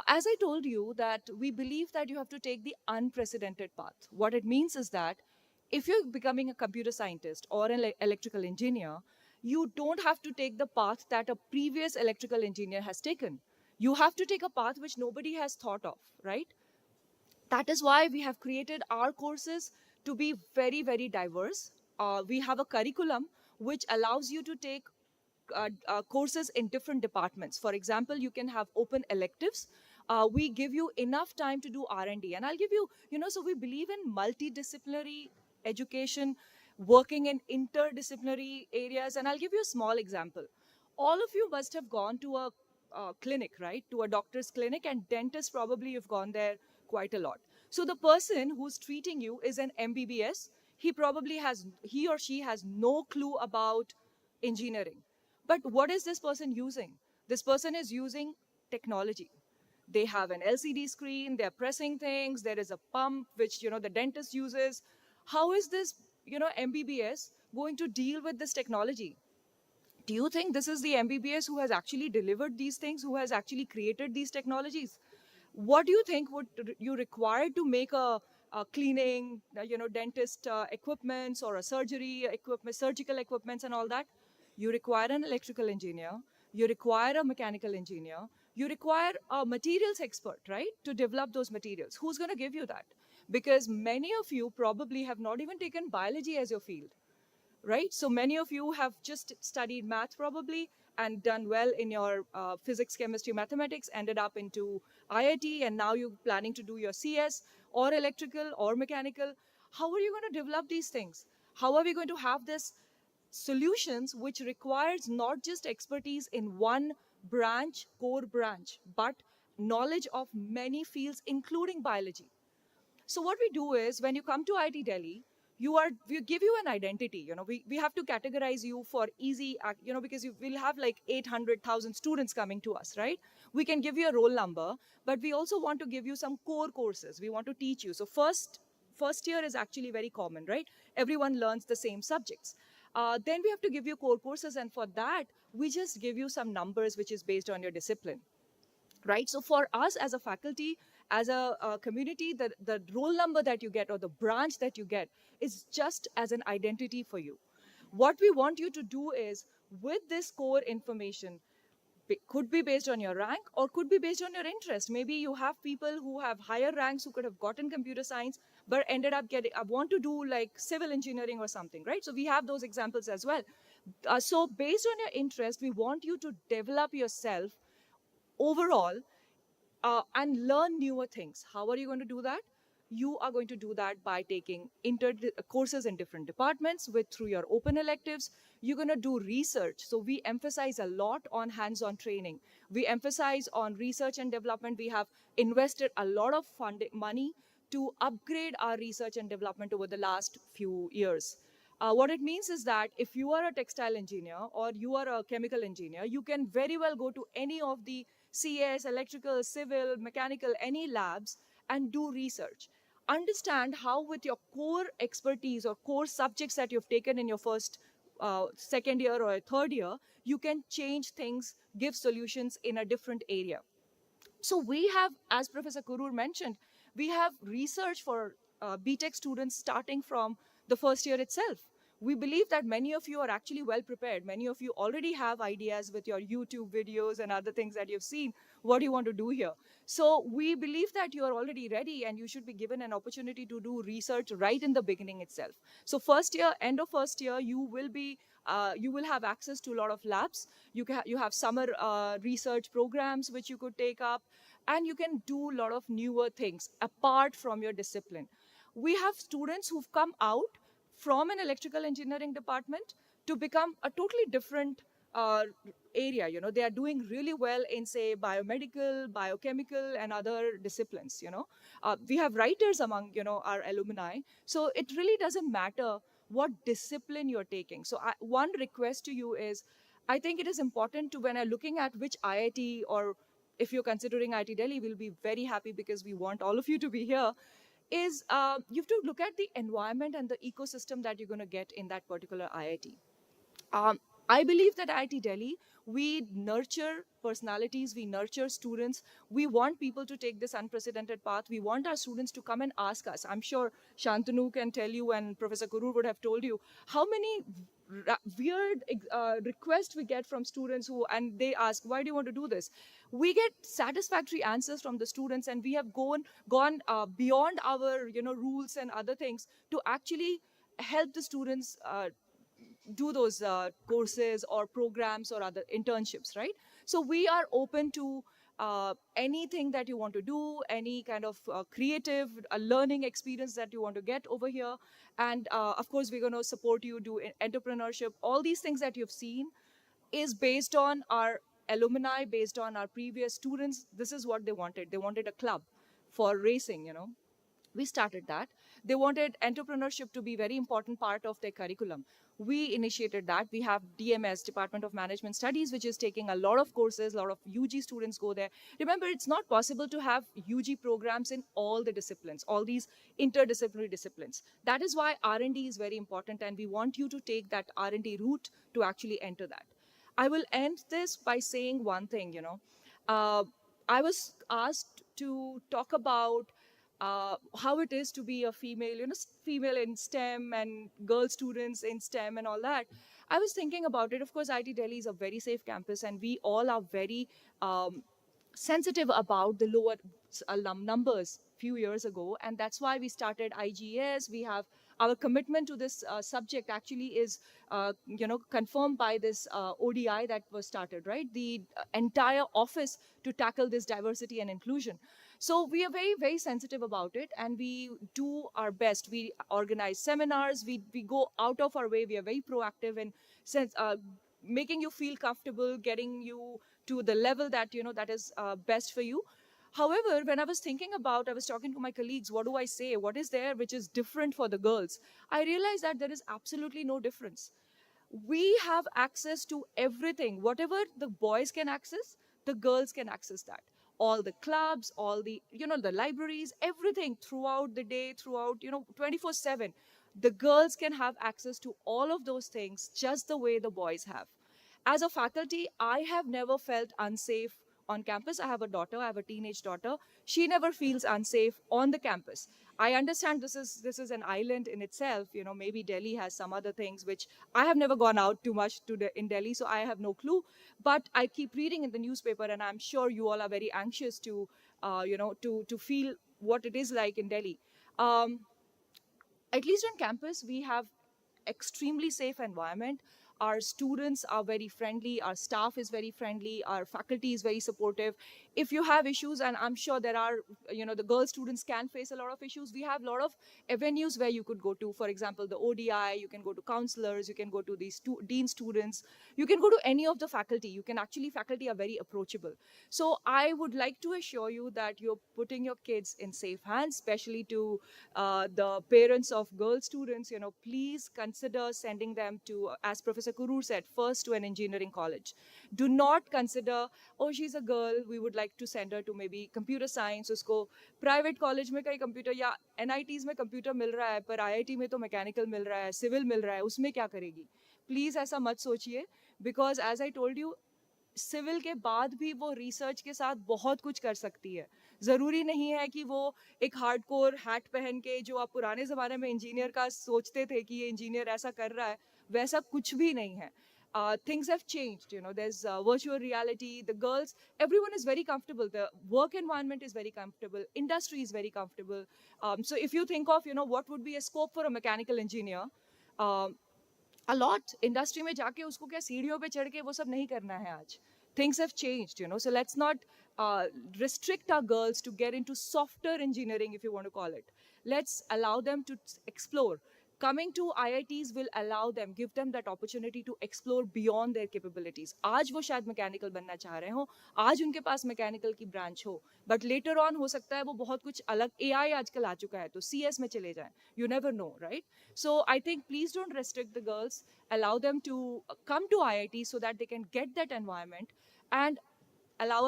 As I told you, that we believe that you have to take the unprecedented path. What it means is that if you're becoming a computer scientist or an electrical engineer, you don't have to take the path that a previous electrical engineer has taken. You have to take a path which nobody has thought of, right? That is why we have created our courses to be very, very diverse. We have a curriculum which allows you to take courses in different departments. For example, you can have open electives. We give you enough time to do R&D. And I'll give you, so we believe in multidisciplinary education, working in interdisciplinary areas. And I'll give you a small example. All of you must have gone to a clinic, right? To a doctor's clinic, and dentist probably you've gone there quite a lot. So the person who's treating you is an MBBS. He or she has no clue about engineering. But what is this person using? This person is using technology. They have an LCD screen, they're pressing things, there is a pump which the dentist uses. How is this MBBS going to deal with this technology? Do you think this is the MBBS who has actually delivered these things, who has actually created these technologies? What do you think would you require to make a cleaning, dentist equipments, or a surgery equipment, surgical equipments and all that? You require an electrical engineer, you require a mechanical engineer, you require a materials expert, right, to develop those materials. Who's going to give you that? Because many of you probably have not even taken biology as your field, right? So many of you have just studied math probably and done well in your physics, chemistry, mathematics, ended up into IIT, and now you're planning to do your CS or electrical or mechanical. How are you going to develop these things? How are we going to have this solutions which requires not just expertise in one branch, core branch, but knowledge of many fields, including biology? So what we do is, when you come to IIT Delhi, we give you an identity. We have to categorize you for easy, because you will have like 800,000 students coming to us, right? We can give you a roll number, but we also want to give you some core courses. We want to teach you. So first year is actually very common, right? Everyone learns the same subjects. Then we have to give you core courses, and for that, we just give you some numbers which is based on your discipline, right? So for us as a faculty, as a community, the roll number that you get or the branch that you get is just as an identity for you. What we want you to do is, with this core information, could be based on your rank or could be based on your interest. Maybe you have people who have higher ranks who could have gotten computer science but ended up getting, I want to do like civil engineering or something, right? So we have those examples as well. So based on your interest, we want you to develop yourself overall and learn newer things. How are you going to do that? You are going to do that by taking courses in different departments with through your open electives. You're going to do research. So we emphasize a lot on hands-on training. We emphasize on research and development. We have invested a lot of funding money to upgrade our research and development over the last few years. What it means is that if you are a textile engineer or you are a chemical engineer, you can very well go to any of the CS, electrical, civil, mechanical, any labs and do research. Understand how, with your core expertise or core subjects that you've taken in your first, second year or third year, you can change things, give solutions in a different area. So we have, as Professor Kurur mentioned, we have research for BTech students starting from the first year itself. We believe that many of you are actually well prepared. Many of you already have ideas with your YouTube videos and other things that you've seen, what you want to do here. So we believe that you are already ready and you should be given an opportunity to do research right in the beginning itself. So first year, end of first year, you will have access to a lot of labs. You have summer research programs which you could take up, and you can do a lot of newer things apart from your discipline. We have students who've come out from an electrical engineering department to become a totally different uh, area. You know, they are doing really well in, say, biomedical, biochemical, and other disciplines. We have writers among our alumni. So it really doesn't matter what discipline you're taking. So one request to you is, I think it is important to, when I'm looking at which IIT, or if you're considering IIT Delhi, we'll be very happy because we want all of you to be here, is you have to look at the environment and the ecosystem that you're going to get in that particular IIT. I believe that IIT Delhi, we nurture personalities, we nurture students. We want people to take this unprecedented path. We want our students to come and ask us. I'm sure Shantanu can tell you, and Professor Guru would have told you, how many weird requests we get from students who, and they ask, why do you want to do this? We get satisfactory answers from the students, and we have gone beyond our rules and other things to actually help the students do those courses or programs or other internships, right? So we are open to anything that you want to do, any kind of creative learning experience that you want to get over here. And of course, we're going to support you do entrepreneurship. All these things that you've seen is based on our alumni, based on our previous students. This is what they wanted. They wanted a club for racing, we started that. They wanted entrepreneurship to be a very important part of their curriculum. We initiated that. We have DMS, Department of Management Studies, which is taking a lot of courses. A lot of UG students go there. Remember, it's not possible to have UG programs in all the disciplines, all these interdisciplinary disciplines. That is why R&D is very important, and we want you to take that R&D route to actually enter that. I will end this by saying one thing, I was asked to talk about how it is to be a female, female in STEM and girl students in STEM and all that. I was thinking about it. Of course, IIT Delhi is a very safe campus, and we all are very sensitive about the lower alum numbers few years ago, and that's why we started IGS. We have our commitment to this subject actually is confirmed by this ODI that was started, right? The entire office to tackle this diversity and inclusion. So we are very, very sensitive about it, and we do our best. We organize seminars, we go out of our way, we are very proactive in making you feel comfortable, getting you to the level that, that is best for you. However, when I was thinking about, I was talking to my colleagues, what do I say? What is there which is different for the girls? I realized that there is absolutely no difference. We have access to everything. Whatever the boys can access, the girls can access that. All the clubs, all the, the libraries, everything throughout the day, throughout, 24/7. The girls can have access to all of those things just the way the boys have. As a faculty, I have never felt unsafe on campus. I have a daughter, I have a teenage daughter. She never feels unsafe on the campus. I understand this is an island in itself. Maybe Delhi has some other things which I have never gone out too much in Delhi, so I have no clue. But I keep reading in the newspaper, and I'm sure you all are very anxious to, to feel what it is like in Delhi. Um, at least on campus, we have extremely safe environment. Our students are very friendly, our staff is very friendly, our faculty is very supportive. If you have issues, and I'm sure there are, the girl students can face a lot of issues, we have a lot of avenues where you could go to. For example, the ODI, you can go to counselors, you can go to the dean students, you can go to any of the faculty. Faculty are very approachable. So I would like to assure you that you're putting your kids in safe hands, especially to the parents of girl students. Please consider sending them to, as Professor Kurur said, first to an engineering college. Do not consider, oh, she's a girl, we would like to send her to maybe computer science. Usko private college में कहीं computer या NITs में computer मिल रहा है, पर IIT में तो mechanical मिल रहा है, civil मिल रहा है, उसमें क्या करेगी? Please ऐसा मत सोचिए, because as I told you, civil के बाद भी वो रिसर्च के साथ बहुत कुछ कर सकती है. ज़रूरी नहीं है कि वो एक हार्डकोर हैट पहन के, जो आप पुराने ज़माने में इंजीनियर का सोचते थे कि ये इंजीनियर ऐसा कर रहा है, वैसा कुछ भी नहीं है. Things have changed, there's virtual reality, the girls, everyone is very comfortable, the work environment is very comfortable, industry is very comfortable. So if you think of, what would be a scope for a mechanical engineer, a lot. Industry में जाके उसको क्या सीढ़ियों पे चढ़ के वो सब नहीं करना है आज. Things have changed, so let's not restrict our girls to get into softer engineering, if you want to call it. Let's allow them to explore. Coming to IITs will allow them, give them that opportunity to explore beyond their capabilities. आज वो शायद mechanical बनना चाह रहे हो, आज उनके पास mechanical की ब्रांच हो, बट लेटर ऑन हो सकता है वो बहुत कुछ अलग, AI आजकल आ चुका है, तो CS में चले जाएं. You never know, right? So I think please don't restrict the girls. Allow them to come to IIT so that they can get that environment, and allow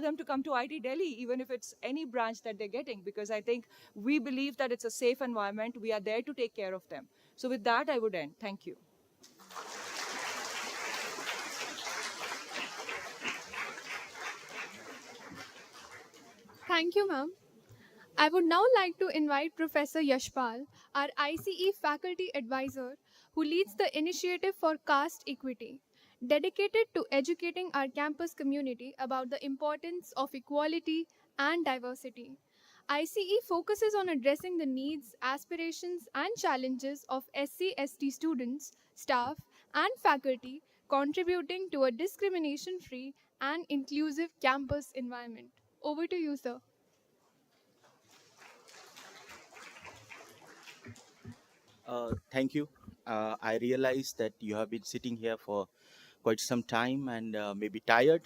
them to come to IIT Delhi, even if it's any branch that they're getting, because I think we believe that it's a safe environment. We are there to take care of them. So with that, I would end. Thank you. Thank you, ma'am. I would now like to invite Professor Yashpal, our ICE faculty advisor, who leads the initiative for caste equity, dedicated to educating our campus community about the importance of equality and diversity. ICE focuses on addressing the needs, aspirations, and challenges of SC/ST students, staff, and faculty, contributing to a discrimination free and inclusive campus environment. Over to you, sir. Thank you. I realize that you have been sitting here for quite some time and maybe tired.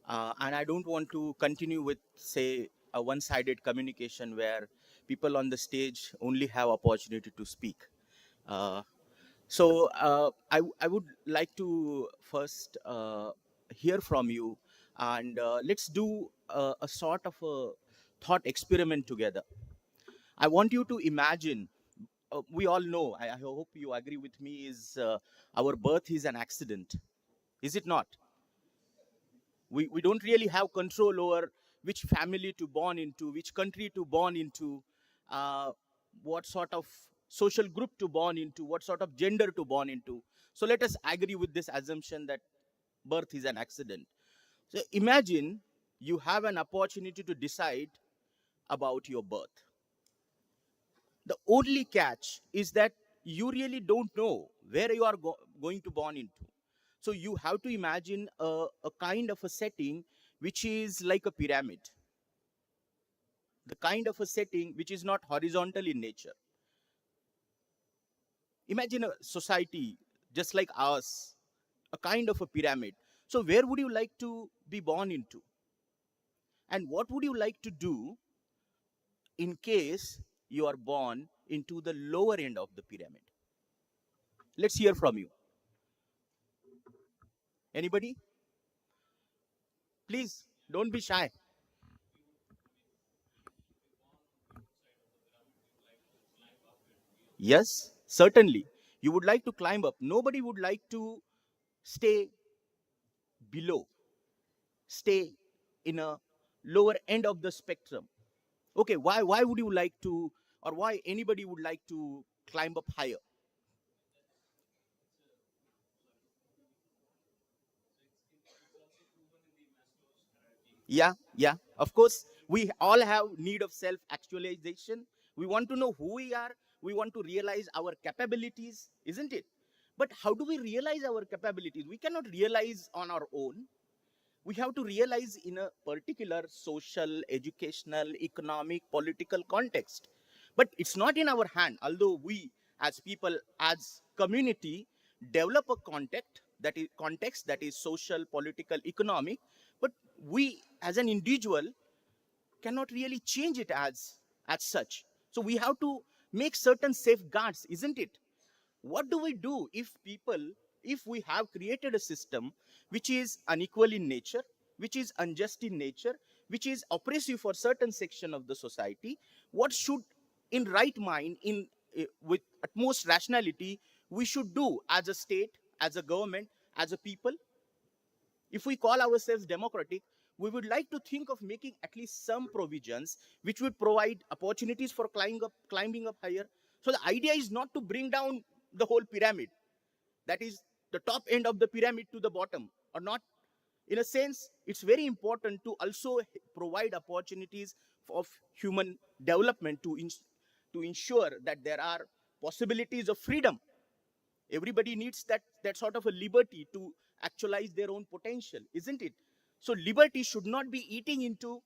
And I don't want to continue with, say, a one-sided communication where people on the stage only have opportunity to speak. I would like to first hear from you, and let's do a sort of a thought experiment together. I want you to imagine, we all know, I hope you agree with me, is our birth is an accident. Is it not? We don't really have control over which family to born into, which country to born into, what sort of social group to born into, what sort of gender to born into. So let us agree with this assumption that birth is an accident. So imagine you have an opportunity to decide about your birth. The only catch is that you really don't know where you are going to born into. So you have to imagine a kind of a setting which is like a pyramid. The kind of a setting which is not horizontal in nature. Imagine a society just like ours, a kind of a pyramid. So where would you like to be born into? And what would you like to do in case you are born into the lower end of the pyramid? Let's hear from you. Anybody? Please, don't be shy. Yes, certainly. You would like to climb up. Nobody would like to stay below. stay in a lower end of the spectrum? Okay, why would you like to, or why anybody would like to climb up higher? Yeah, of course, we all have need of self actualization. We want to know who we are, we want to realize our capabilities, isn't it? But how do we realize our capabilities? We cannot realize on our own. We have to realize in a particular social, educational, economic, political context. But it's not in our hand, although we as people, as community, develop a context that is social, political, economic, but we as an individual cannot really change it as such. So we have to make certain safeguards, isn't it? What do we do if we have created a system which is unequal in nature, which is unjust in nature, which is oppressive for certain section of the society? What should, in right mind, with utmost rationality, we should do as a state, as a government, as a people? If we call ourselves democratic, we would like to think of making at least some provisions which would provide opportunities for climbing up higher. So the idea is not to bring down the whole pyramid, that is the top end of the pyramid to the bottom, or not. In a sense, it's very important to also provide opportunities of human development to ensure that there are possibilities of freedom. Everybody needs that sort of a liberty to actualize their own potential, isn't it? So liberty should not be eating into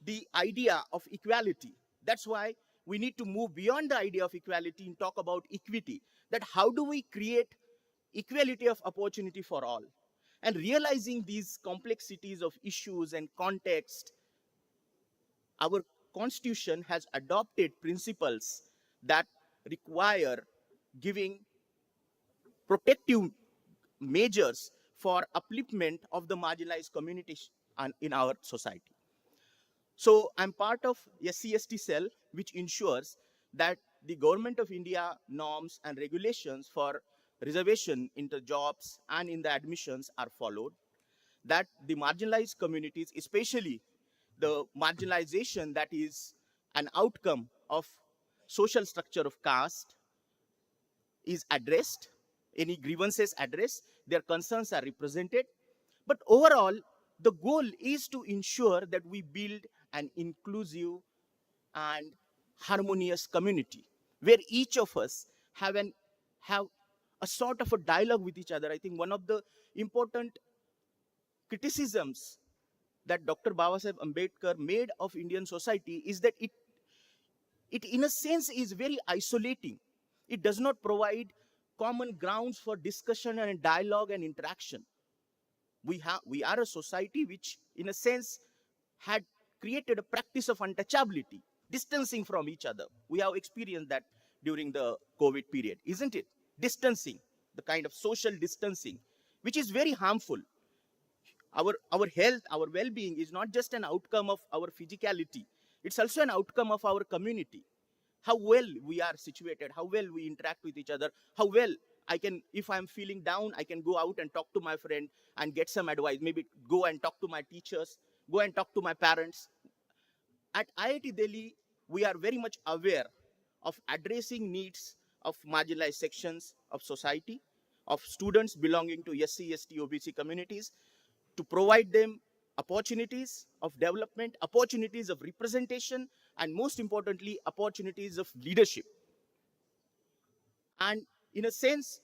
the idea of equality. That's why we need to move beyond the idea of equality and talk about equity. That how do we create equality of opportunity for all? And realizing these complexities of issues and context, our constitution has adopted principles that require giving protective measures for upliftment of the marginalized communities in our society. So I'm part of SCST cell, which ensures that the Government of India norms and regulations for reservation in the jobs and in the admissions are followed, that the marginalized communities, especially the marginalization that is an outcome of social structure of caste, is addressed, any grievances addressed, their concerns are represented. But overall, the goal is to ensure that we build an inclusive and harmonious community where each of us have a sort of a dialogue with each other. I think one of the important criticisms that Dr. Babasaheb Ambedkar made of Indian society is that it in a sense is very isolating. It does not provide common grounds for discussion and dialogue and interaction. We are a society which in a sense had created a practice of untouchability, distancing from each other. We have experienced that during the COVID period, isn't it? Distancing, the kind of social distancing, which is very harmful. Our health, our well-being is not just an outcome of our physicality, it's also an outcome of our community. How well we are situated, how well we interact with each other, how well I can, if I'm feeling down, I can go out and talk to my friend and get some advice, maybe go and talk to my teachers, go and talk to my parents. At IIT Delhi, we are very much aware of addressing needs of marginalized sections of society, of students belonging to SC, ST, OBC communities, to provide them opportunities of development, opportunities of representation, and most importantly, opportunities of leadership. And in a sense,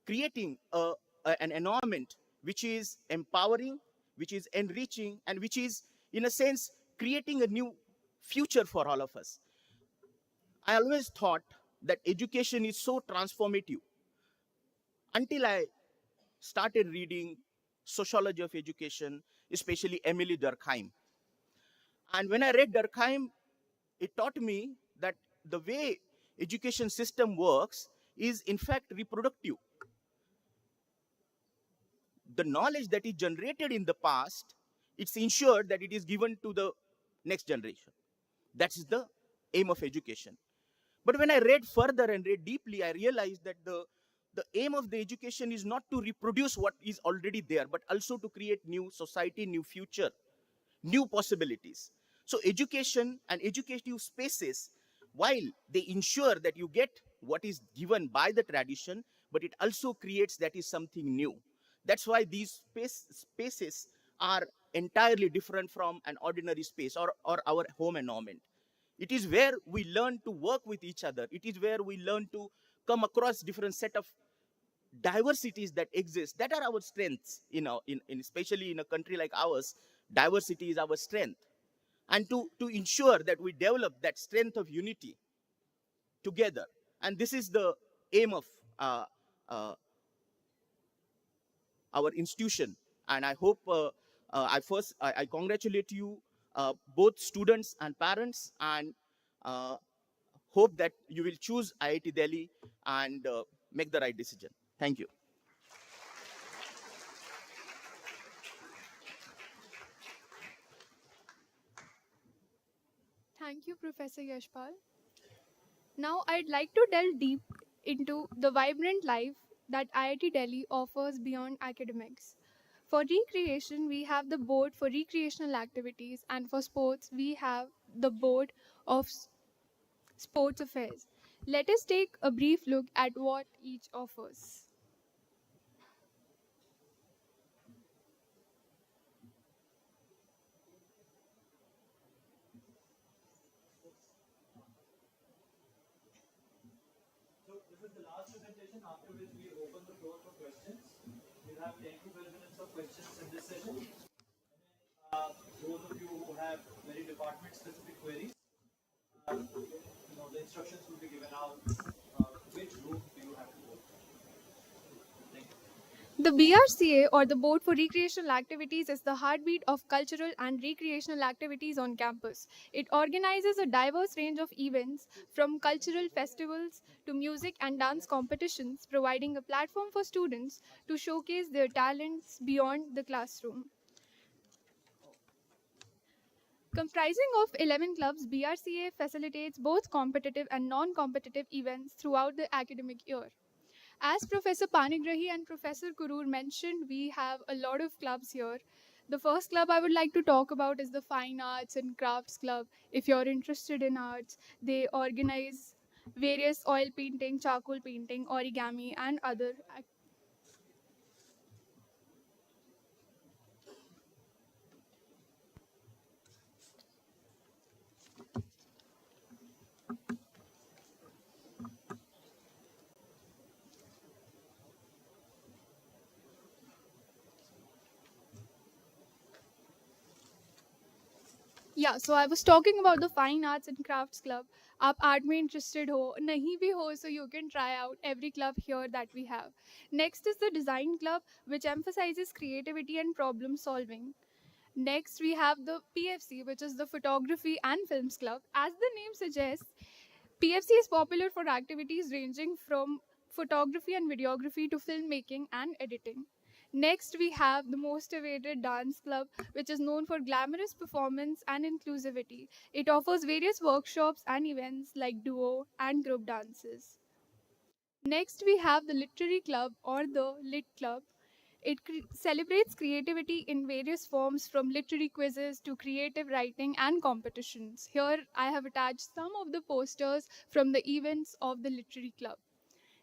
creating an environment which is empowering, which is enriching, and which is, in a sense, creating a new future for all of us. I always thought that education is so transformative until I started reading sociology of education, especially Emily Durkheim. And when I read Durkheim, it taught me that the way education system works is in fact reproductive. The knowledge that is generated in the past, it's ensured that it is given to the next generation. That's the aim of education. But when I read further and read deeply, I realized that the the aim of the education is not to reproduce what is already there, but also to create new society, new future, new possibilities. So education and educative spaces, while they ensure that you get what is given by the tradition, but it also creates that is something new. That's why these spaces are entirely different from an ordinary space, or our home environment. It is where we learn to work with each other. It is where we learn to come across different set of diversities that exist, that are our strengths. In especially in a country like ours, diversity is our strength. And to ensure that we develop that strength of unity together, and this is the aim of uh, uh, our institution. And I hope, I congratulate you, both students and parents, and uh, hope that you will choose IIT Delhi and make the right decision. Thank you. Thank you, Professor Yashpal. Now, I'd like to delve deep into the vibrant life that IIT Delhi offers beyond academics. For recreation, we have the Board for Recreational Activities, and for sports, we have the Board of Sports Affairs. Let us take a brief look at what each offers. So this is the last presentation, after which we open the floor for questions. We'll have 10 to 12 minutes of questions in this session. Those of you who have very department-specific queries, the instructions will be given out. Which room do you have to go? Thank you. The BRCA, or the Board for Recreational Activities, is the heartbeat of cultural and recreational activities on campus. It organizes a diverse range of events, from cultural festivals to music and dance competitions, providing a platform for students to showcase their talents beyond the classroom. Comprising of 11 clubs, BRCA facilitates both competitive and non-competitive events throughout the academic year. As Professor Panigrahi and Professor Kurur mentioned, we have a lot of clubs here. The first club I would like to talk about is the Fine Arts and Crafts Club. If you're interested in arts, they organize various oil painting, charcoal painting, origami, and other. Yeah, so I was talking about the Fine Arts and Crafts Club. आप art में interested हो नहीं भी हो, so you can try out every club here that we have. Next is the Design Club, which emphasizes creativity and problem solving. Next, we have the PFC, which is the Photography and Films Club. As the name suggests, PFC is popular for activities ranging from photography and videography to filmmaking and editing. Next, we have the most awaited Dance Club, which is known for glamorous performance and inclusivity. It offers various workshops and events like duo and group dances. Next, we have the Literary Club, or the Lit Club. It celebrates creativity in various forms, from literary quizzes to creative writing and competitions. Here, I have attached some of the posters from the events of the Literary Club.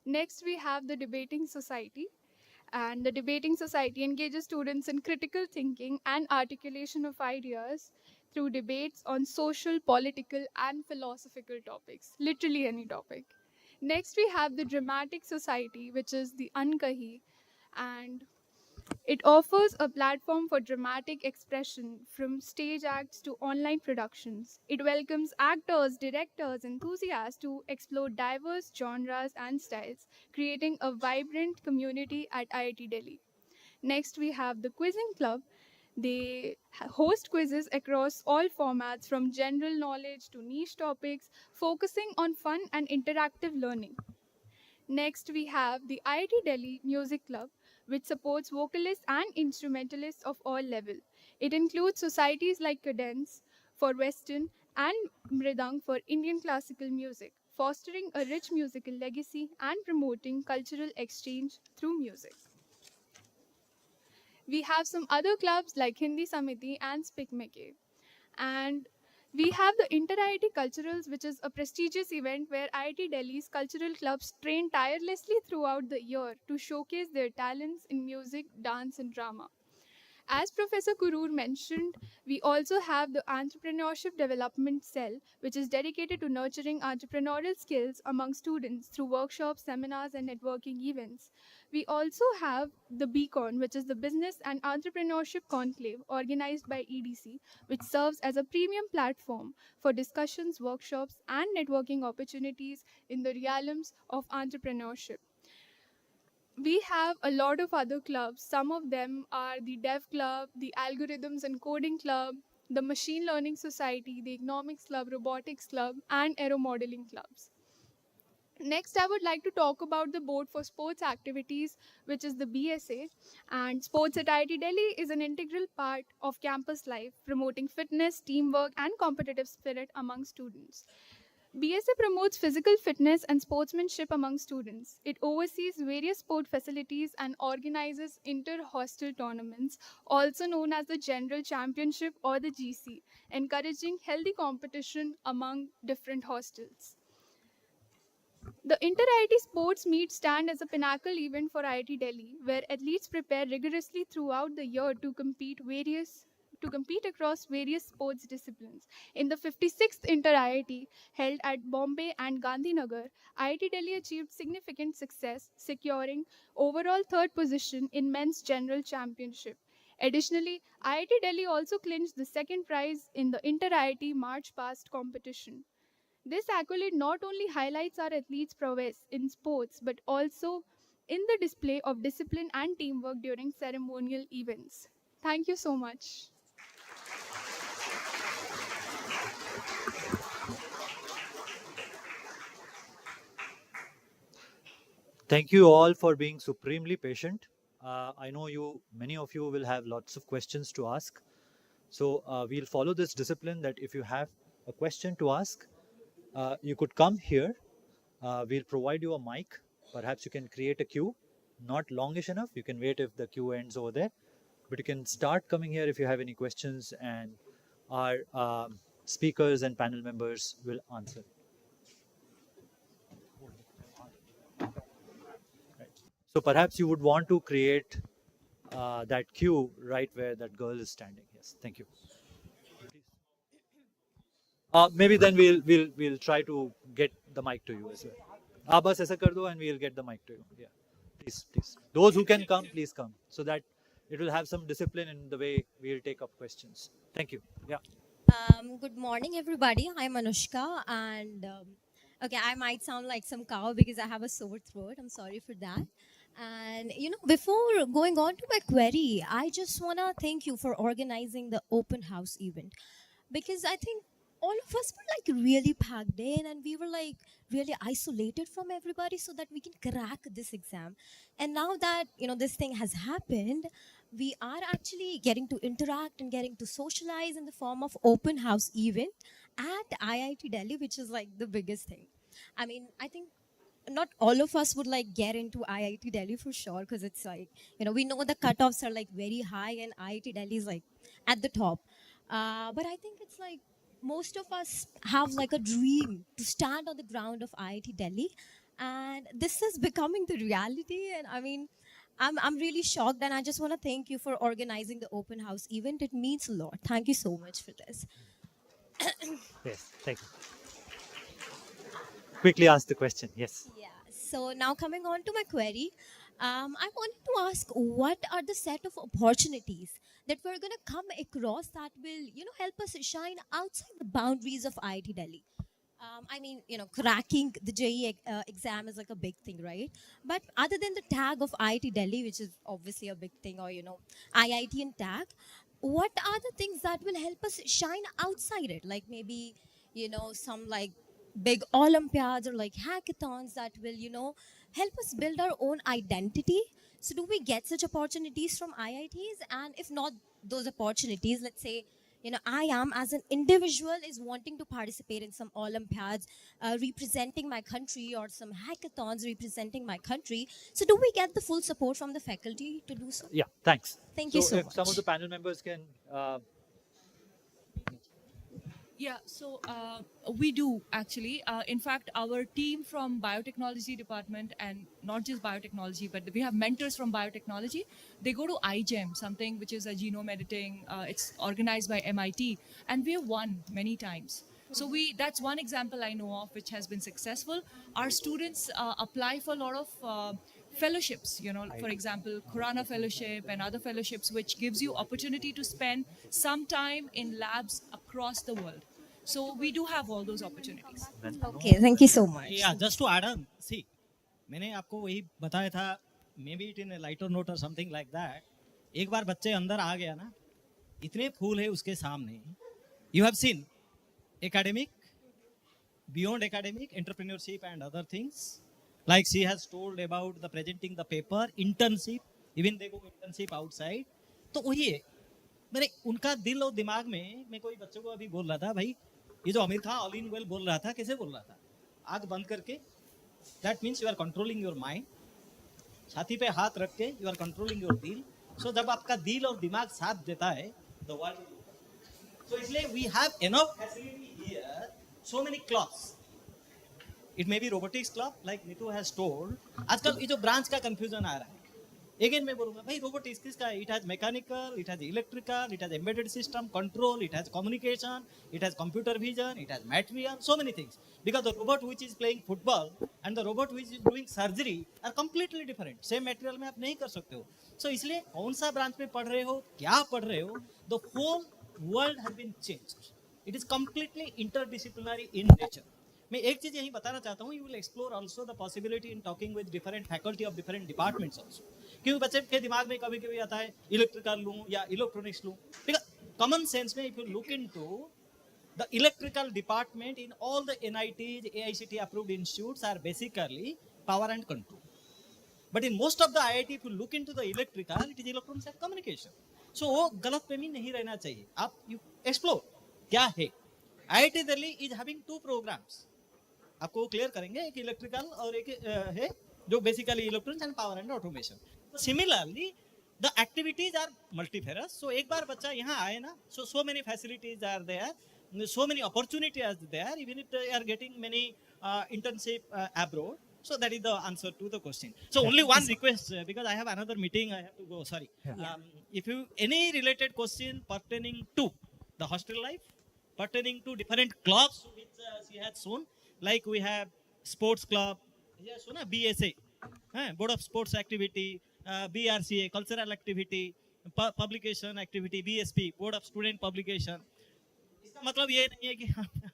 Next, we have the Debating Society. And the Debating Society engages students in critical thinking and articulation of ideas through debates on social, political, and philosophical topics, literally any topic. Next, we have the Dramatic Society, which is the Unkahi, and it offers a platform for dramatic expression, from stage acts to online productions. It welcomes actors, directors, enthusiasts to explore diverse genres and styles, creating a vibrant community at IIT Delhi. Next, we have the Quizzing Club. They host quizzes across all formats, from general knowledge to niche topics, focusing on fun and interactive learning. Next, we have the IIT Delhi Music Club, which supports vocalists and instrumentalists of all levels. It includes societies like Cadence for Western and Mridang for Indian classical music, fostering a rich musical legacy and promoting cultural exchange through music. We have some other clubs like Hindi Samiti and Spikmeke. And we have the Inter IIT Culturals, which is a prestigious event where IIT Delhi's cultural clubs train tirelessly throughout the year to showcase their talents in music, dance, and drama. As Professor Kurur mentioned, we also have the Entrepreneurship Development Cell, which is dedicated to nurturing entrepreneurial skills among students through workshops, seminars, and networking events. We also have the Beacon, which is the Business and Entrepreneurship Conclave organized by EDC, which serves as a premium platform for discussions, workshops, and networking opportunities in the realms of entrepreneurship. We have a lot of other clubs. Some of them are the Dev Club, the Algorithms and Coding Club, the Machine Learning Society, the Economics Club, Robotics Club, and Aero Modeling Clubs. Next, I would like to talk about the Board for Sports Activities, which is the BSA. And sports at IIT Delhi is an integral part of campus life, promoting fitness, teamwork, and competitive spirit among students. BSA promotes physical fitness and sportsmanship among students. It oversees various sport facilities and organizes inter-hostel tournaments, also known as the General Championship or the GC, encouraging healthy competition among different hostels. The Inter-IIT Sports Meet stand as a pinnacle event for IIT Delhi, where athletes prepare rigorously throughout the year to compete across various sports disciplines. In the 56th Inter-IIT held at Bombay and Gandhinagar, IIT Delhi achieved significant success, securing overall third position in men's general championship. Additionally, IIT Delhi also clinched the second prize in the Inter-IIT March Past competition. This accolade not only highlights our athletes' prowess in sports but also in the display of discipline and teamwork during ceremonial events. Thank you so much. Thank you all for being supremely patient. I know many of you will have lots of questions to ask. So we'll follow this discipline that if you have a question to ask, you could come here. We'll provide you a mic. Perhaps you can create a queue, not longish enough. You can wait if the queue ends over there. But you can start coming here if you have any questions, and our speakers and panel members will answer. Right. So perhaps you would want to create that queue right where that girl is standing. Yes, thank you. Maybe then we'll try to get the mic to you as well. बस ऐसा कर दो and we'll get the mic to you. Yeah, please. Those who can come, please come, so that it will have some discipline in the way we'll take up questions. Thank you. Yeah. Good morning, everybody. I'm Anushka, and okay, I might sound like some cow because I have a sore throat. I'm sorry for that. And before going on to my query, I just wanna thank you for organizing the open house event, because I think all of us were like really packed in, and we were like really isolated from everybody so that we can crack this exam. And now that this thing has happened, we are actually getting to interact and getting to socialize in the form of open house event at IIT Delhi, which is like the biggest thing. I mean, I think not all of us would like get into IIT Delhi for sure, because it's like, we know the cutoffs are like very high and IIT Delhi is like at the top. But I think it's like most of us have like a dream to stand on the ground of IIT Delhi, and this is becoming the reality. And I mean, I'm really shocked, and I just want to thank you for organizing the open house event. It means a lot. Thank you so much for this. Yes, thank you. Quickly ask the question. Yes. Yeah. So now coming on to my query, I wanted to ask, what are the set of opportunities that we're going to come across that will, help us shine outside the boundaries of IIT Delhi? I mean, cracking the JEE exam is like a big thing, right? But other than the tag of IIT Delhi, which is obviously a big thing, or, IIT and tag, what are the things that will help us shine outside it? Like maybe, some like big Olympiads or like hackathons that will, help us build our own identity. So do we get such opportunities from IITs? And if not those opportunities, let's say, I am as an individual is wanting to participate in some Olympiads, representing my country, or some hackathons representing my country. So do we get the full support from the faculty to do so? Yeah, thanks. Thank you So so if some of much. the panel members can Yeah, so we do actually. In fact, our team from biotechnology department, and not just biotechnology, but we have mentors from biotechnology. They go to iGEM, something which is a genome editing. It's organized by MIT, and we have won many times. So that's one example I know of which has been successful. Our students apply for a lot of fellowships, for example, Khurana Fellowship and other fellowships, which gives you opportunity to spend some time in labs across the world. So we do have all those opportunities. Okay, thank you so much. Yeah, just to add on, see, मैंने आपको वही बताया था, maybe it in a lighter note or something like that. एक बार बच्चे अंदर आ गया ना, इतने फूल है उसके सामने. You have seen academic, beyond academic, entrepreneurship and other things. Like she has told about the presenting the paper, internship, even they go internship outside. तो वही है, मेरे उनका दिल और दिमाग में, मैं कोई बच्चों को अभी बोल रहा था, भाई ये जो Aamir Khan all in well बोल रहा था, कैसे बोल रहा था? आंख बंद करके, that means you are controlling your mind. छाती पे हाथ रख के you are controlling your दिल. So जब आपका दिल और दिमाग साथ देता है, the world. So इसलिए we have enough facility here, so many clubs. It may be robotics club, like Nitu has told. आजकल ये जो ब्रांच का confusion आ रहा है. Again मैं बोलूँगा, भाई robotics किसका है? It has mechanical, it has electrical, it has embedded system, control, it has communication, it has computer vision, it has material, so many things. Because the robot which is playing football and the robot which is doing surgery are completely different. Same material में आप नहीं कर सकते हो. So इसलिए कौन सा branch में पढ़ रहे हो, क्या पढ़ रहे हो, the whole world has been changed. It is completely interdisciplinary in nature. मैं एक चीज यही बताना चाहता हूँ, you will explore also the possibility in talking with different faculty of different departments also. क्योंकि बच्चे के दिमाग में कभी कभी आता है इलेक्ट्रिकल लूँ या इलेक्ट्रॉनिक्स लूँ. Because common sense में if you look into the electrical department in all the NITs, AICT approved institutes are basically power and control. But in most of the IIT, if you look into the electrical, it is electronics and communication. So वो गलत फहमी नहीं रहना चाहिए. आप you explore क्या है. IIT Delhi is having 2 programs. आपको क्लियर करेंगे, एक इलेक्ट्रिकल और एक है जो basically electronics and power and automation. Similarly the activities are multifarious. So एक बार बच्चा यहाँ आए ना, so many facilities are there, so many opportunities are there, even if they are getting many internship abroad. So that is the answer to the question. So only one request, because I have another meeting, I have to go, sorry. If you any related question pertaining to the hostel life, pertaining to different clubs which she has shown, like we have sports club, yes, so na BSA, Board of Sports Activity, BRCA, cultural activity, publication activity, BSP, Board of Student Publication. इसका मतलब ये नहीं है कि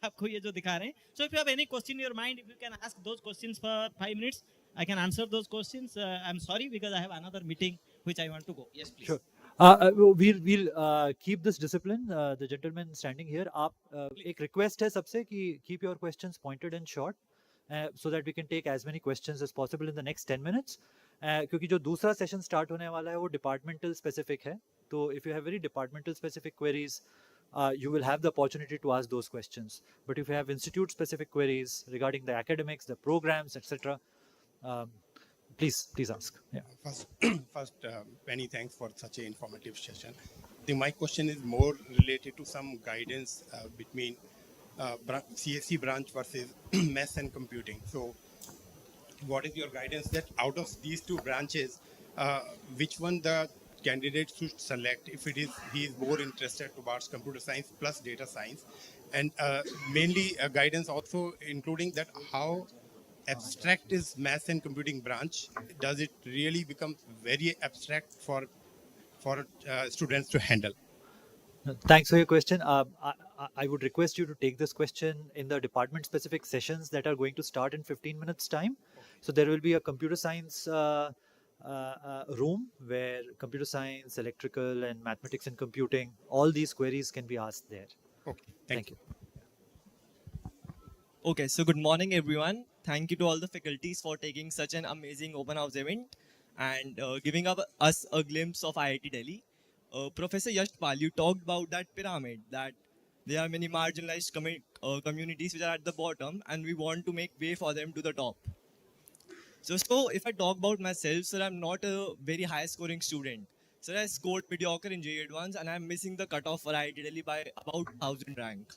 आपको ये जो दिखा रहे हैं. So if you have any question in your mind, if you can ask those questions for 5 minutes, I can answer those questions. I'm sorry because I have another meeting which I want to go. Yes, please. Sure. We'll keep this discipline. The gentleman standing here, आप एक request है सबसे कि keep your questions pointed and short, so that we can take as many questions as possible in the next 10 minutes. क्योंकि जो दूसरा session start होने वाला है वो departmental specific है. तो if you have very departmental specific queries, you will have the opportunity to ask those questions. But if you have institute specific queries regarding the academics, the programs, etc., please ask. Yeah. First, many thanks for such an informative session. I think my question is more related to some guidance between CSC branch versus maths and computing. So, what is your guidance that out of these 2 branches, which one the candidate should select if it is he is more interested towards computer science plus data science, and mainly guidance also including that how abstract is maths and computing branch? Does it really become very abstract for students to handle? Thanks for your question. I would request you to take this question in the department specific sessions that are going to start in 15 minutes time. So there will be a computer science room where computer science, electrical and mathematics and computing, all these queries can be asked there. Okay, thank you. Okay, so good morning everyone. Thank you to all the faculties for taking such an amazing open house event and giving us a glimpse of IIT Delhi. Professor Yashpal, you talked about that pyramid, that there are many marginalized communities which are at the bottom, and we want to make way for them to the top. So if I talk about myself, sir, I'm not a very high scoring student. Sir, I scored mediocre in JEE Advance, and I'm missing the cutoff for IIT Delhi by about 1000 rank.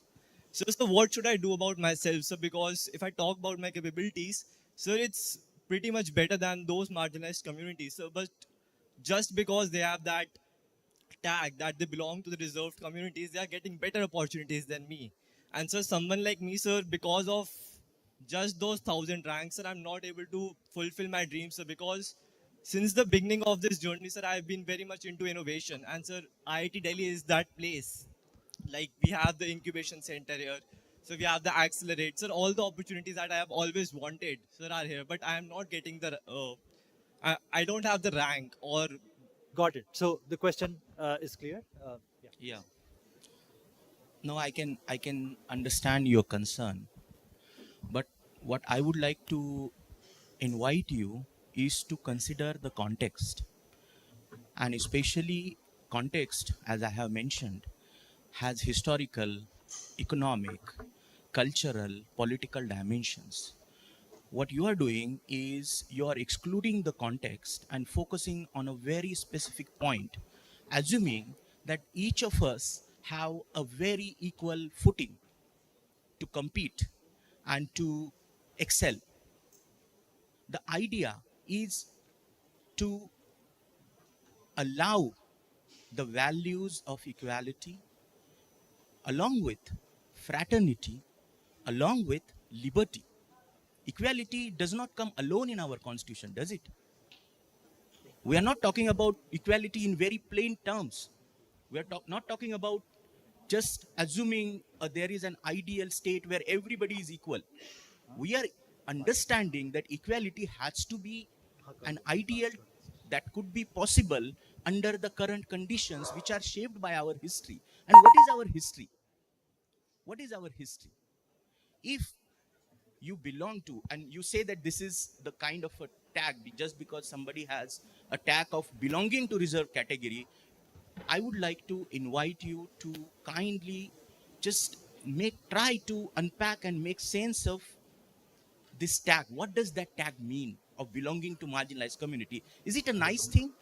So what should I do about myself, sir? Because if I talk about my capabilities, sir, it's pretty much better than those marginalized communities. So, but just because they have that tag that they belong to the reserved communities, they are getting better opportunities than me. And so someone like me, sir, because of just those 1000 ranks, sir, I'm not able to fulfill my dreams, sir, because since the beginning of this journey, sir, I've been very much into innovation. And sir, IIT Delhi is that place. Like we have the incubation center here. So we have the accelerate. Sir, all the opportunities that I have always wanted, sir, are here. But I am not getting the, I don't have the rank or. Got it. So the question is clear. Yeah. Yeah. No, I can understand your concern, but what I would like to invite you is to consider the context, and especially context, as I have mentioned, has historical, economic, cultural, political dimensions. What you are doing is you are excluding the context and focusing on a very specific point, assuming that each of us have a very equal footing to compete and to excel. The idea is to allow the values of equality along with fraternity, along with liberty. Equality does not come alone in our constitution, does it? We are not talking about equality in very plain terms. We are not talking about just assuming there is an ideal state where everybody is equal. We are understanding that equality has to be an ideal that could be possible under the current conditions which are shaped by our history. And what is our history? What is our history? If you belong to, and you say that this is the kind of a tag, just because somebody has a tag of belonging to reserved category, I would like to invite you to kindly just try to unpack and make sense of this tag. What does that tag mean of belonging to marginalized community? Is it a nice thing?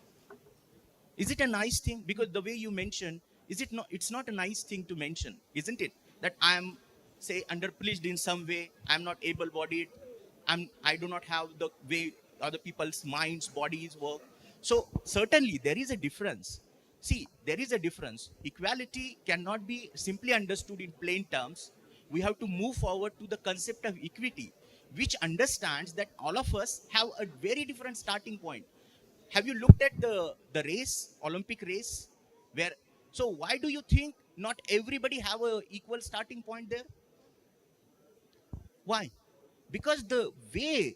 Is it a nice thing? Because the way you mentioned, is it not? It's not a nice thing to mention, isn't it? That I am, say, underprivileged in some way. I'm not able-bodied. I do not have the way other people's minds, bodies work. So certainly there is a difference. See, there is a difference. Equality cannot be simply understood in plain terms. We have to move forward to the concept of equity, which understands that all of us have a very different starting point. Have you looked at the race, Olympic race? So why do you think not everybody have a equal starting point there? Why? Because the way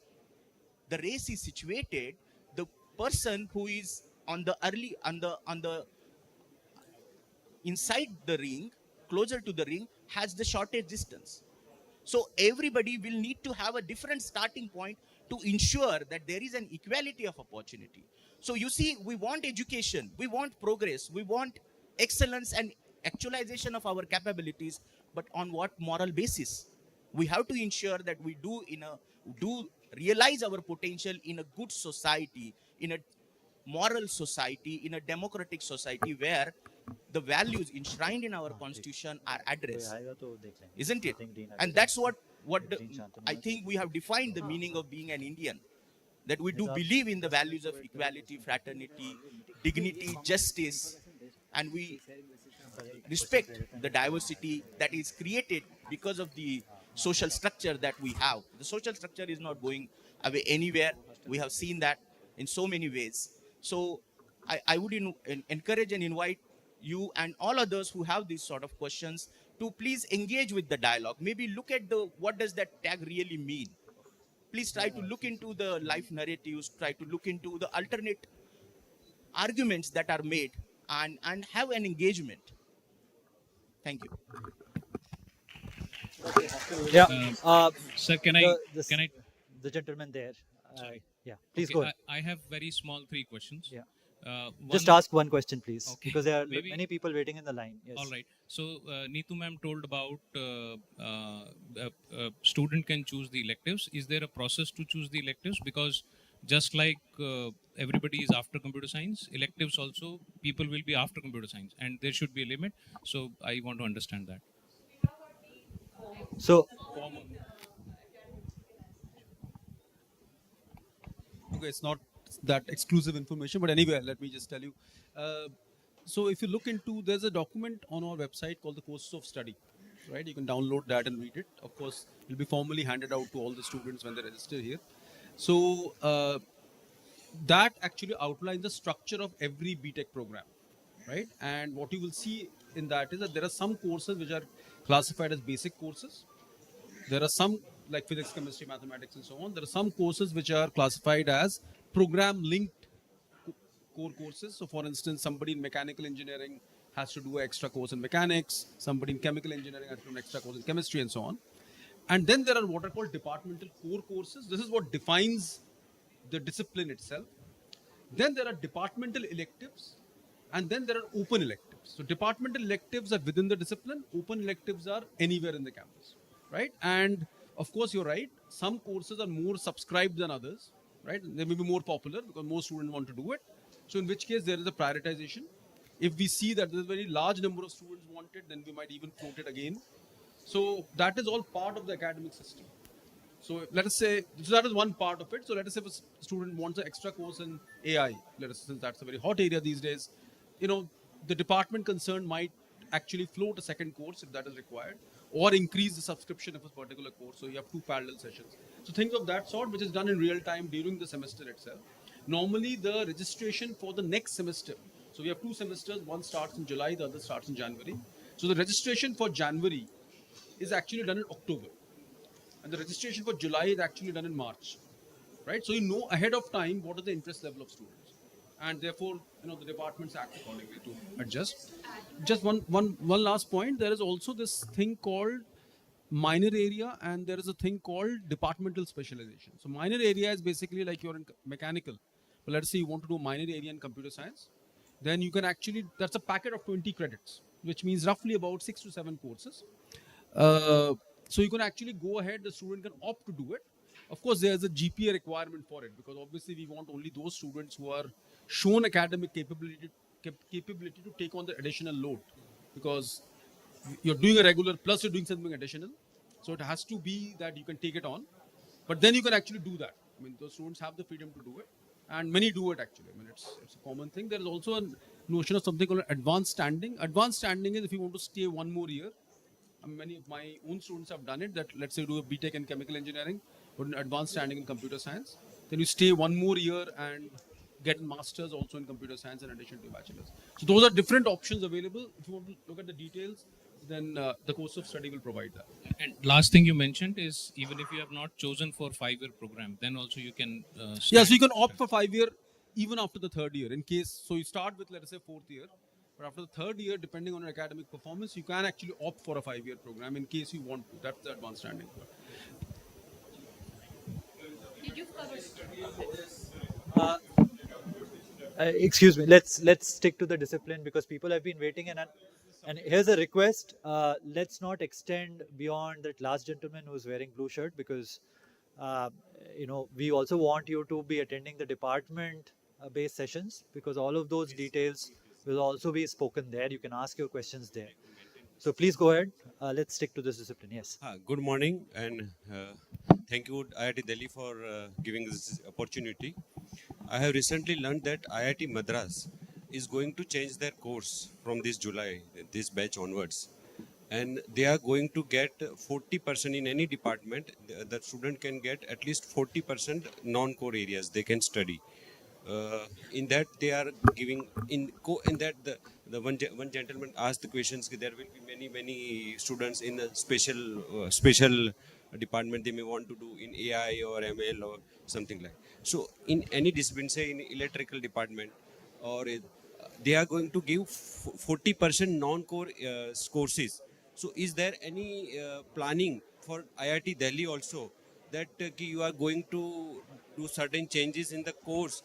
the race is situated, the person who is on the inside the ring, closer to the ring, has the shortest distance. So everybody will need to have a different starting point to ensure that there is an equality of opportunity. So you see, we want education, we want progress, we want excellence and actualization of our capabilities, but on what moral basis? We have to ensure that we do realize our potential in a good society, in a moral society, in a democratic society where the values enshrined in our constitution are addressed, isn't it? And that's I think we have defined the meaning of being an Indian, that we do believe in the values of equality, fraternity, dignity, justice, and we respect the diversity that is created because of the social structure that we have. The social structure is not going away anywhere. We have seen that in so many ways. So I would encourage and invite you and all others who have these sort of questions to please engage with the dialogue. Maybe look at what does that tag really mean. Please try to look into the life narratives, try to look into the alternate arguments that are made, and have an engagement. Thank you. Yeah. Sir, can I? The gentleman there. Yeah. Please Okay, go ahead. I have very small three questions. Yeah. Just ask one question, please, Okay, because there are maybe. many people waiting in the line. Yes. All right. So Neetu ma'am told about student can choose the electives. Is there a process to choose the electives? Because just like everybody is after computer science, electives also people will be after computer science, and there should be a limit. So I want to understand that. So Okay, it's not that exclusive information, but anyway, let me just tell you. So if you look into, there's a document on our website called the courses of study, right? You can download that and read it. Of course, it will be formally handed out to all the students when they register here. So that actually outlines the structure of every BTech program, right? And what you will see in that is that there are some courses which are classified as basic courses. There are some like physics, chemistry, mathematics, and so on. There are some courses which are classified as program linked core courses. So, for instance, somebody in mechanical engineering has to do an extra course in mechanics, somebody in chemical engineering has to do an extra course in chemistry, and so on. And then there are what are called departmental core courses. This is what defines the discipline itself. Then there are departmental electives, and then there are open electives. So departmental electives are within the discipline, open electives are anywhere in the campus, right? And of course, you're right, some courses are more subscribed than others, right? They may be more popular because more students want to do it. So in which case there is a prioritization. If we see that there's a very large number of students want it, then we might even float it again. So that is all part of the academic system. So let us say, so that is one part of it. So let us say if a student wants an extra course in AI, let us say, since that's a very hot area these days, you know, the department concerned might actually float a second course if that is required, or increase the subscription of a particular course. So you have two parallel sessions. So things of that sort, which is done in real time during the semester itself. Normally the registration for the next semester, so we have two semesters, one starts in July, the other starts in January. So the registration for January is actually done in October, and the registration for July is actually done in March, right? So you know ahead of time what is the interest level of students, and therefore the departments act accordingly to adjust. Just one last point. There is also this thing called minor area, and there is a thing called departmental specialization. So minor area is basically like you're in mechanical, but let's say you want to do minor area in computer science, then you can actually, that's a packet of 20 credits, which means roughly about 6 to 7 courses. So you can actually go ahead, the student can opt to do it. Of course, there's a GPA requirement for it, because obviously we want only those students who are shown academic capability to take on the additional load, because you're doing a regular plus you're doing something additional. So it has to be that you can take it on, but then you can actually do that. I mean, those students have the freedom to do it, and many do it actually. I mean, it's a common thing. There is also a notion of something called advanced standing. Advanced standing is if you want to stay one more year. Many of my own students have done it, that let's say you do a BTech in chemical engineering or an advanced standing in computer science, then you stay one more year and get a master's also in computer science in addition to a bachelor's. So those are different options available. If you want to look at the details, then the course of study will provide that. And last thing you mentioned is, even if you have not chosen for 5-year program, then also you can. Yeah, so you can opt for 5-year even after the third year. In case, so you start with, let us say, fourth year, but after the third year, depending on your academic performance, you can actually opt for a 5-year program in case you want to. That's the advanced standing. Excuse me. Let's stick to the discipline because people have been waiting. And here's a request. Let's not extend beyond that last gentleman who's wearing blue shirt, because we also want you to be attending the department based sessions, because all of those details will also be spoken there. You can ask your questions there. So please go ahead. Let's stick to this discipline. Yes. Good morning, and thank you IIT Delhi for giving this opportunity. I have recently learned that IIT Madras is going to change their course from this July, this batch onwards. And they are going to get 40% in any department. The student can get at least 40% non-core areas they can study. In that they are giving in that the one gentleman asked the questions. There will be many students in a special department they may want to do in AI or ML or something like. So in any discipline, say in electrical department, or they are going to give 40% non-core courses. So is there any planning for IIT Delhi also that you are going to do certain changes in the course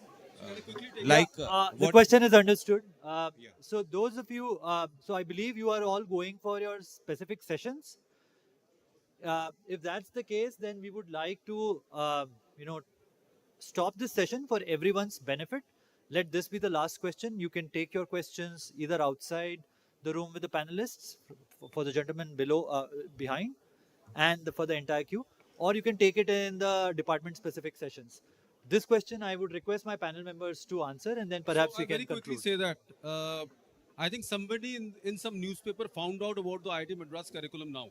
like The what? question is understood. Yeah. So those of you, so I believe you are all going for your specific sessions. If that's the case, then we would like to, you know, stop this session for everyone's benefit. Let this be the last question. You can take your questions either outside the room with the panelists for the gentleman below, behind, and for the entire queue, or you can take it in the department specific sessions. This question I would request my panel members to answer, and then perhaps So we I can very quickly conclude. say that I think somebody in some newspaper found out about the IIT Madras curriculum now.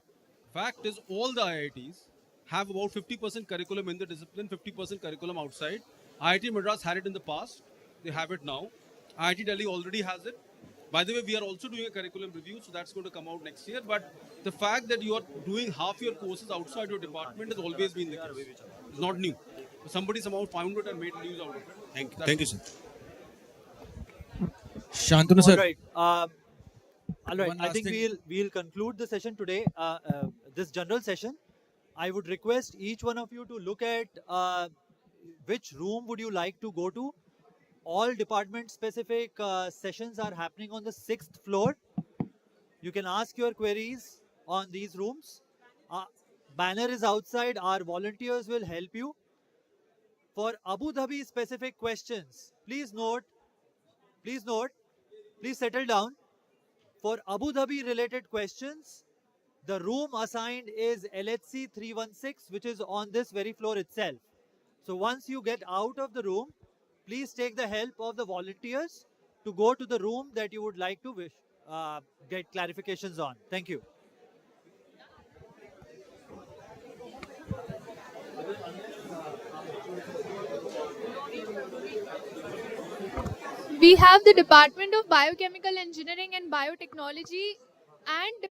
Fact is, all the IITs have about 50% curriculum in the discipline, 50% curriculum outside. IIT Madras had it in the past. They have it now. IIT Delhi already has it. By the way, we are also doing a curriculum review, so that's going to come out next year. But the fact that you are doing half your courses outside your department has always been the case. It's not new. Somebody somehow found it and made news out of it. Thank you. That's Thank you, all. sir. Shantanu All sir, right. All right. one I last think thing. we'll conclude the session today. This general session. I would request each one of you to look at which room would you like to go to. All department specific sessions are happening on the 6th floor. You can ask your queries on these rooms. Uh, Banner is outside. Our volunteers will help you. For Abu Dhabi specific questions, please note, please settle down. For Abu Dhabi related questions, the room assigned is LHC 316, which is on this very floor itself. So once you get out of the room, please take the help of the volunteers to go to the room that you would like to get clarifications on. Thank you. We have the Department of Biochemical Engineering and Biotechnology and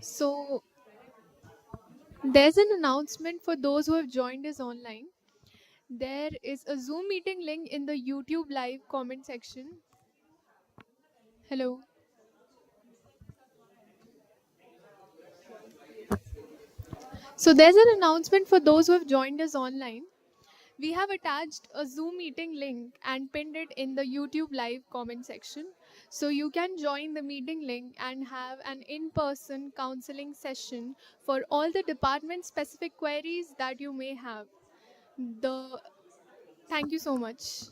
So, there's an announcement for those who have joined us online. There is a Zoom meeting link in the YouTube live comment section. Hello. So, there's an announcement for those who have joined us online. We have attached a Zoom meeting link and pinned it in the YouTube live comment section. So you can join the meeting link and have an in person counseling session for all the department specific queries that you may have. The Thank you so much.